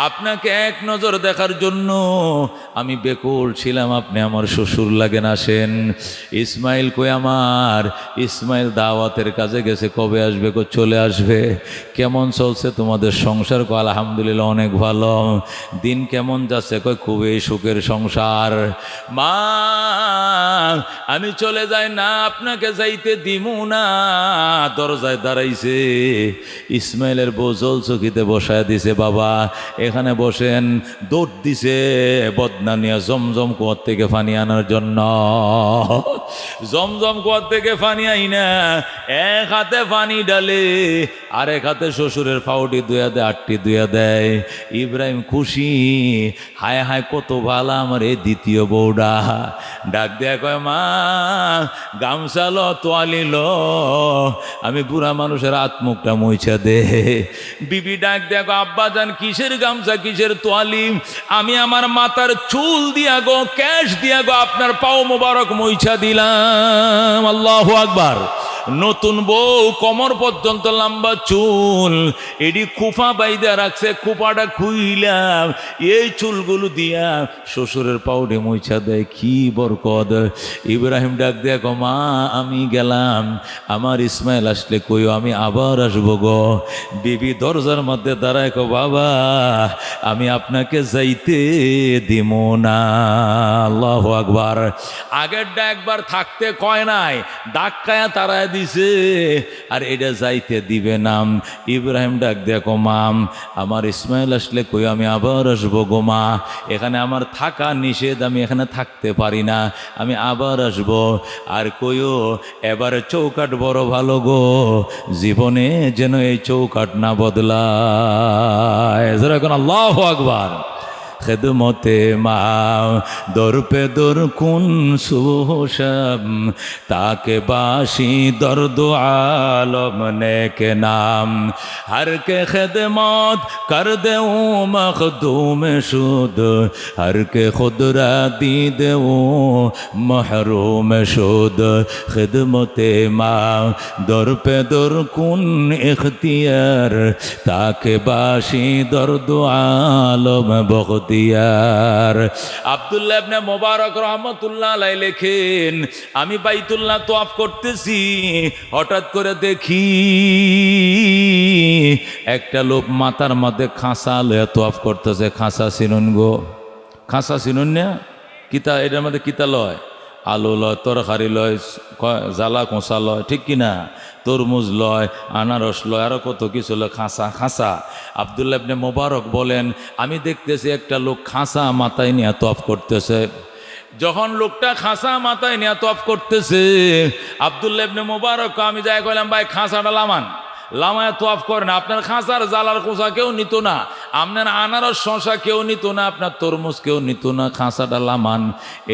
আপনাকে এক নজর দেখার জন্য আমি বেকুল ছিলাম, আপনি আমার শ্বশুর লাগেন, আসেন। ইসমাইল কই আমার? ইসমাইল দাওয়াতের কাজে গেছে, কবে আসবে? কো চলে আসবে। কেমন চলছে তোমাদের সংসার? কো আলহামদুলিল্লাহ অনেক ভালো। দিন কেমন যাচ্ছে? কই খুবই সুখের সংসার। মা আমি চলে যাই না, আপনাকে যাইতে দিমু না। দরজায় দাঁড়াইছে। ইসমাইলের বউ জল চকিতে বসায় দিছে, বাবা এখানে বসেন। দৌড় দিছে বদনা নিয়ে জমজম কুয়ার থেকে পানি আনার জন্য। জমজম কুয়ার থেকে পানি আইনা এক হাতে পানি ডালে, আর এক হাতে শ্বশুরের ফাউটি দুয়া দেয়, আটটি দুয়া দেয়। ইব্রাহিম খুশি, হায় হায় কত ভালো আমার এই দ্বিতীয় বউডা। ডাক দেয়া কয়, মা গামছা ল, তোয়ালি ল, আমি বুড়া মানুষের আত্মুখটা মুইছা দে। বিবি ডাক দেয়া কয়, আব্বা জান কিসের গামছা, কিসের তোয়ালি? আমি আমার মাথার চুল দিয়া গো, ক্যাশ দিয়া গো আপনার পাও মোবারক মুইছা দিলাম। আল্লাহু আকবার। নতুন বউ, কোমর পর্যন্ত লম্বা চুল, এডি খুফা বাইদা রাখছে, খুপাটা খুইলাম, এই চুলগুলো দিয়া শ্বশুরের পাউডে মুইছা দেয়, কি বরকত। ইব্রাহিম ডাক দেখো, মা আমি গেলাম, আমার ইসমাইল আসলে কইও আমি আবার আসবো গো। বিবি দরজার মধ্যে দাঁড়ায় কো, বাবা আমি আপনাকে যাইতে দিব না। আল্লাহু আকবার। আগেরটা একবার থাকতে কয় নাই, ডাক্কায়া তারায় দিছে, আর এটা যাইতে দিবে না। ইব্রাহিম ডাক দেখো, মাম আমার ইসমাইল আসলে কই আমি আবার আসবো গো মা, এখানে আমার থাকা নিষেধ, আমি এখানে থাকতে পারি না, আমি আবার আসবো। আর কইও এবারে চৌকাট বড় ভালো গো, জীবনে যেন এই চৌকাট না বদলায়। এখন আল্লাহু আকবার। খেদমতে মা দর পে দর কুন সুশব, তাকে বাসি দর্দ আলম নেকে নাম, হর কে খেদমত কর দেউ মখদুম শুদ, হর কে খুদরা দি দেউ মহরুম শুদ। খেদমতে মা দর পে দর কুন ইখতিয়ার, তাকে বাসি দর্দ আলম বখত। আব্দুল্লাহ ইবনে মুবারক রহমাতুল্লাহ আলাইহি লেখেন, আমি বাইতুল্লাহ তোয়াফ করতেছি, হঠাৎ করে দেখি একটা লোক মাথার মধ্যে খাঁচা লয়ে তোয়াফ করতেছে। খাঁচা চিনুন গো? খাঁচা চিনুন না? কিতা এটার মধ্যে কিতা লয়? আলু লয়, তরকারি লয়, জ্বালা কোঁচা লয়, ঠিক কিনা? তরমুজ লয়, আনারস লয়, আরো কত কিছু লয়। খাঁচা খাঁচা। আব্দুল্লাহ ইবনে মুবারক বলেন, আমি দেখতেছি একটা লোক খাঁচা মাথায় নিয়ে তওয়াফ করতেছে। যখন লোকটা খাঁচা মাথায় নিয়ে তওয়াফ করতেছে, আব্দুল্লাহ ইবনে মুবারক আমি যাই কইলাম, ভাই খাঁচাটা লামান। লামায় তোয়াফ করেন। আপনার খাঁচার জালার কোঁচা কেউ নিত না, আপনার আনারস শশা কেউ নিত না, আপনার তরমুজ কেউ নিত না, খাঁচাটা লামান।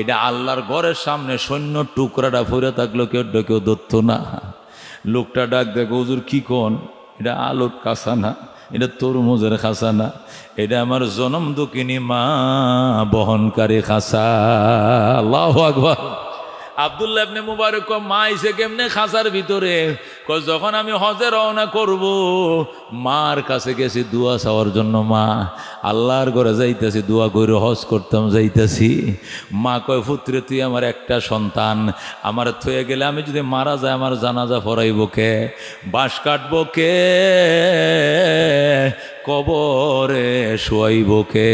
এটা আল্লাহর ঘরের সামনে সৈন্য টুকরাটা ফুরে থাকলো, কেউ ধরত না। লোকটা ডাক দেখো, হুজুর কি কোন? এটা আলুর কাঁচা না, এটা তরমুজের খাসা না, এটা আমার জনম দুঃখিনী মা বহনকারী খাসা। আল্লাহু আকবার। আব্দুল্লাহ ইবনে মুবারক কয়, মা আইছে কেমনে খাসার ভিতরে? কয়, যখন আমি হজে রওনা করব মার কাছে গেছি দোয়া চাওয়ার জন্য। মা, আল্লাহর ঘরে যাইতেছি, দোয়া করে হজ করতাম যাইতেছি। মা কয়, পুত্রে তুই আমার একটা সন্তান, আমার থয়ে গেলে আমি যদি মারা যায় আমার জানাজা পড়াইব কে, বাঁশ কাটবো কে, কবরে শোয়াইব কে?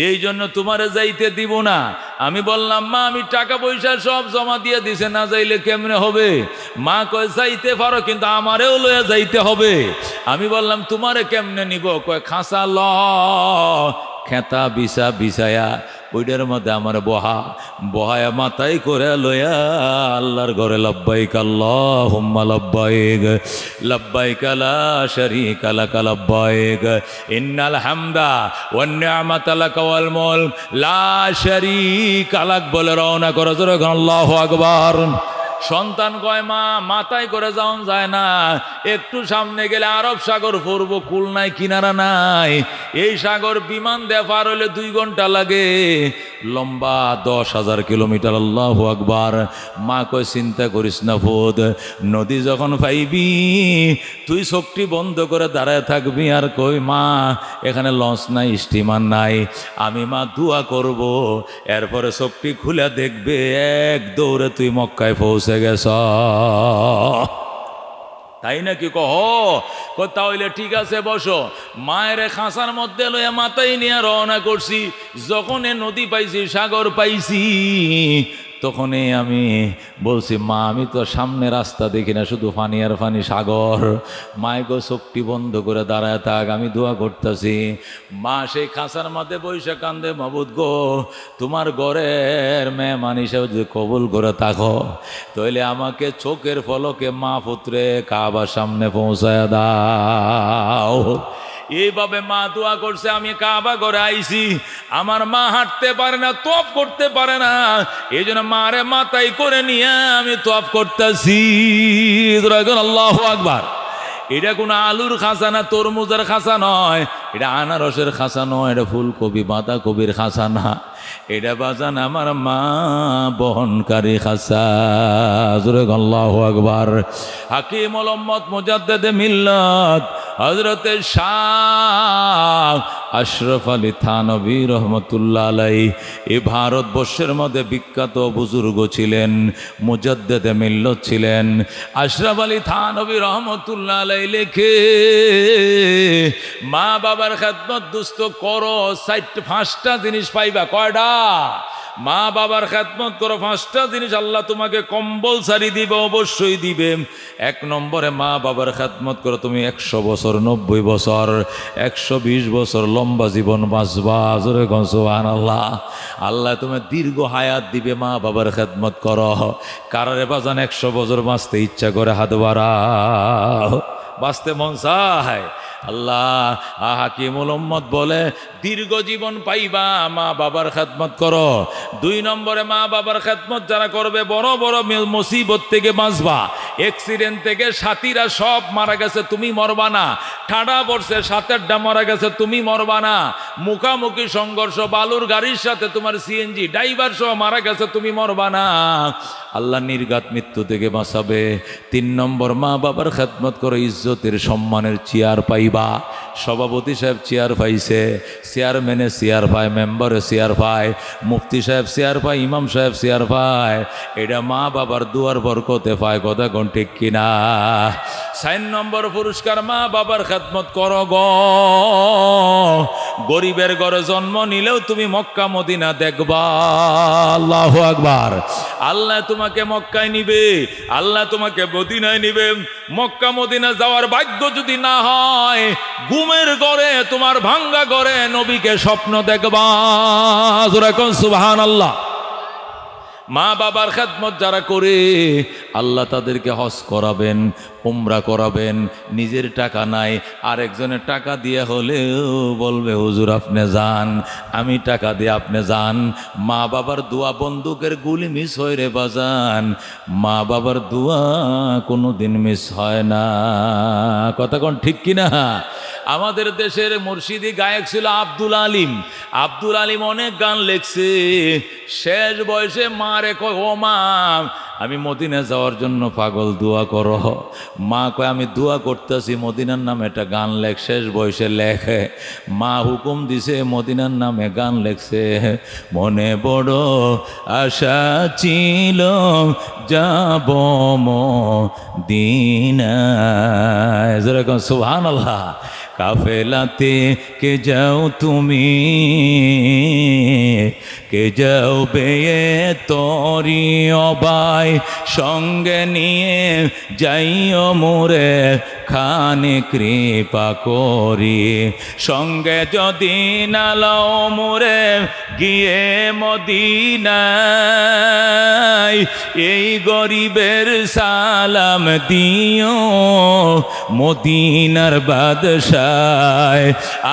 এই জন্য তোমারে যাইতে দিব না। আমি বললাম, মা আমি টাকা পয়সা সব জমা দিয়ে দিছে, না যাইলে কেমনে হবে? মা কয়, যাইতে পারো কিন্তু আমারেও লয়ে যাইতে হবে। আমি বললাম, তোমারে কেমনে নিব? কয়, খাসা ল, খেতা বিছা বিছায়া ওইটার মধ্যে আমার বহায়া মাথায় করে লইয়া আল্লাহর ঘরে লব্বাইক আল্লাহুম্মা লব্বাইক লব্বাইক লা শারীকা লাক লব্বাইক ইন্নাল হামদা ওয়ান নি'মাতা লাক ওয়াল মুলক লা শারীকা লাক বলে রওনা করে। জোরে আল্লাহু আকবার। সন্তান কয়, মা মাথায় করে যাওন যায় না, একটু সামনে গেলে আরব সাগর পড়ব, কুল নাই কিনারা নাই। এই সাগর বিমান দিয়ে পার হইলে 2 ঘন্টা লাগে, লম্বা 10,000 কিলোমিটার। আল্লাহু আকবার। মা কয়, চিন্তা করিস না ফুদ, নদী যখন পাইবি তুই চোখটি বন্ধ করে দাঁড়ায় থাকবি আর কই, মা এখানে লঞ্চ নাই, স্টিমার নাই। আমি মা দোয়া করব, এরপরে চোখটি খুলে দেখবে এক দৌড়ে তুই মক্কায় পৌঁছে গেছ। তাই নাকি? কহ তাহলে ঠিক আছে, বসো। মায়ের খাঁচার মধ্যে লইয়া মাথায় নিয়ে রওনা করছি। যখন এ নদী পাইছি, সাগর পাইছি, তখনই আমি বলছি, মা আমি তো সামনে রাস্তা দেখি না, শুধু পানি আর পানি, সাগর। মায় গো চোখটি বন্ধ করে দাঁড়ায় থাক, আমি দোয়া করতেছি। মা সেই খাঁচার মধ্যে বৈশা কান্দে, মাবুদ গো তোমার ঘরের মেহমান হিসেবে যদি কবুল করে থাকো, তাহলে আমাকে চোখের পলকে মা পুত্রে কাবার সামনে পৌঁছায় দাও। এইভাবে মা দোয়া করছে। আমি কাবা ঘরে আইছি, আমার মা হাঁটতে পারে না, তওয়াফ করতে পারে না, এই জন্য মারে মাথায় করে নিয়ে আমি তওয়াফ করতেছি। আল্লাহু আকবার। এটা কোনো আলুর খাঁচা না, তরমুজের খাঁচা নয়, এটা আনারসের খাঁচা নয়, এটা ফুলকপি বাঁধাকপির খাঁচা না, এটা বাজান আমার মা বহনকারী খাঁচা। আল্লাহু আকবার। হাকিমুল উম্মত মুজাদ্দিদে মিল্লাত হযরতে শাহ আশরাফ আলী থানভী রহমতুল্লাহ আলাইহি এই ভারতবর্ষের মধ্যে বিখ্যাত বুজুর্গ ছিলেন, মুজাদ্দিদে মিল্লাত ছিলেন। আশরাফ আলী থানভী রহমতুল্লাহ আলাইহি লেখে, মা বাবার খেদমত দুস্থ করো, 5টা জিনিস পাইবা। কয়টা? মা বাবার খেদমত করো, 5টা জিনিস আল্লাহ তোমাকে কম্পালসারি দিবে, অবশ্যই দিবে। 1 নম্বরে মা বাবার খেদমত করো, তুমি 100 বছর, 90 বছর, 120 বছর লম্বা জীবন বাঁচবা। জোরে কোন সুবহানাল্লাহ। আল্লাহ তুমি দীর্ঘ হায়াত দিবে, মা বাবার খেদমত করো। কারারে বাজান 100 বছর বাঁচতে ইচ্ছা করে হাত বাড়াও, বাঁচতে মন চায়। আল্লাহ হাকিমুল উম্মত বলে দীর্ঘ জীবন পাইবা, মা বাবার খেদমত করো। 2 নম্বরে মা বাবার খেদমত যারা করবে, বড় বড় মুসিবত থেকে বাঁচবা। অ্যাক্সিডেন্ট থেকে সাথীরা সব মারা গেছে, তুমি মরবা না। ঠাডা পড়ছে, 7-8টা মারা গেছে, তুমি মরবা না। মুখামুখি সংঘর্ষ, বালুর গাড়ির সাথে তোমার সিএনজি ড্রাইভার সহ মারা গেছে, তুমি মরবা না। আল্লাহ নির্ঘাত মৃত্যু থেকে বাঁচাবে। 3 নম্বর মা বাবার খেদমত করো, ইজ্জতের সম্মানের চেয়ার পাইবা। সভাপতি সাহেব চেয়ার পাইছে, চেয়ারম্যানে চেয়ার পায়, মেম্বারে চেয়ার পায়, মুফতি সাহেব চেয়ার পায়, ইমাম সাহেব চেয়ার পায়। এটা মা বাবার দুয়ার বরকতে পায়। কথা কোন ঠিক কিনা? 4 নম্বর পুরস্কার, মা বাবার খেদমত করো গো। গরিবের ঘরে জন্ম নিলেও তুমি মক্কা মদিনা দেখবা। আল্লাহু আকবার। আল্লাহ তোমাকে মক্কায় নিবে, আল্লাহ তোমাকে মদিনায় নিবে। মক্কা মদিনা যাওয়ার ভাগ্য যদি না হয়, ঘুমের ঘরে, তোমার ভাঙ্গা ঘরে নবীকে স্বপ্ন দেখবা। জোরে কোন সুবহানাল্লাহ। মা বাবার খেদমত যারা করে, আল্লাহ তাদেরকে হজ করাবেন, উমরা করাবেন। নিজের টাকা নাই, আরেকজনের টাকা দিয়ে হলেও বলবে, হুজুর আপনি যান, আমি টাকা দিয়ে আপনি যান। মা বাবার দোয়া বন্দুকের গুলি মিস হয় রে বাজান, মা বাবার দোয়া কোনো দিন মিস হয় না। কথা কোন ঠিক কিনা? আমাদের দেশের মুর্শিদি গায়ক ছিল আব্দুল আলিম। আব্দুল আলিম অনেক গান লেখছে। শেষ বয়সে মারে কয়, ও মা, আমি মদিনা যাওয়ার জন্য পাগল, দোয়া করো। মা কয়, আমি দোয়া করতেছি, মদিনার নামে একটা গান লেখ। শেষ বয়সে লেখে, মা হুকুম দিছে, মদিনার নামে গান লেখছে। মনে বড় আশা ছিল যাব মদিনায়, যেরকম সুবহানাল্লাহ। কাফেলাতে কে যাও তুমি, কে যাও বেয়ে তরি অবাই, সঙ্গে নিয়ে যাইও মোরে খানে কৃপা করি। সঙ্গে যদি নালাও মোরে গিয়ে মদিনায়, এই গরিবের সালাম দিও মদিনার বাদশাহ।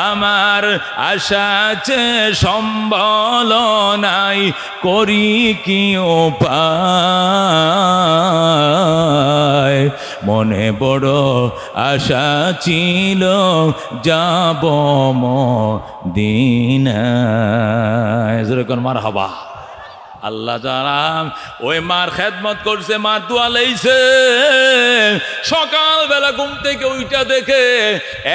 আমার আশা আছে সম্বল নাই, করি কি উপায়। মনে বড় আশা ছিল যাব মদিনায়, যেরকম মারহাবা। আল্লাহ জানাম ওই মার খেদমত করছে, মার দোয়া লইছে। সকালবেলা ঘুম থেকে উইটা দেখে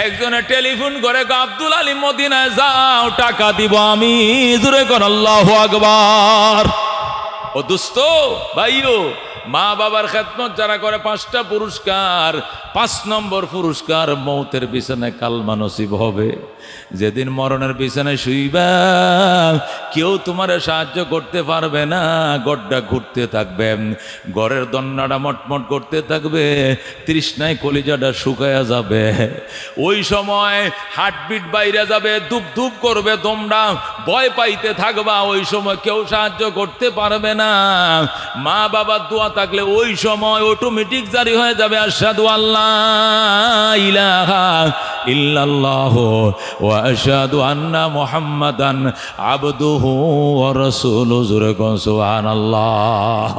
একজনে টেলিফোন করে, আব্দুল আলিম মদিনায় যাও, টাকা দিব আমি। জোরে কর আল্লাহু আকবার। ও দোস্ত ভাইও, মা বাবার খেদমত যারা করে 5টা পুরস্কার। 5 নম্বর পুরস্কার, মৌতের বিছানায় কালমা নসিব হবে। যেদিন মরণের বিছানায় শুইবা, কেউ তোমার সাহায্য করতে পারবে না। গড়টা ঘুরতে থাকবে, ঘরের দন্নাটা মটমট করতে থাকবে, তৃষ্ণায় কলিজাটা শুকায়া যাবে। ওই সময় হার্টবিট বাইরে যাবে, ধুপ ধুপ করবে, তোমরা ভয় পাইতে থাকবা। ওই সময় কেউ সাহায্য করতে পারবে না। মা বাবার দোয়া থাকলে ওই সময় অটোমেটিক জারি হয়ে যাবে, আশহাদু আল্লাহ ইলাহা ইল্লাল্লাহু ওয়া আশহাদু আন্না মুহাম্মাদান আবদুহু ওয়া রাসূলুহু। সুবহানাল্লাহ।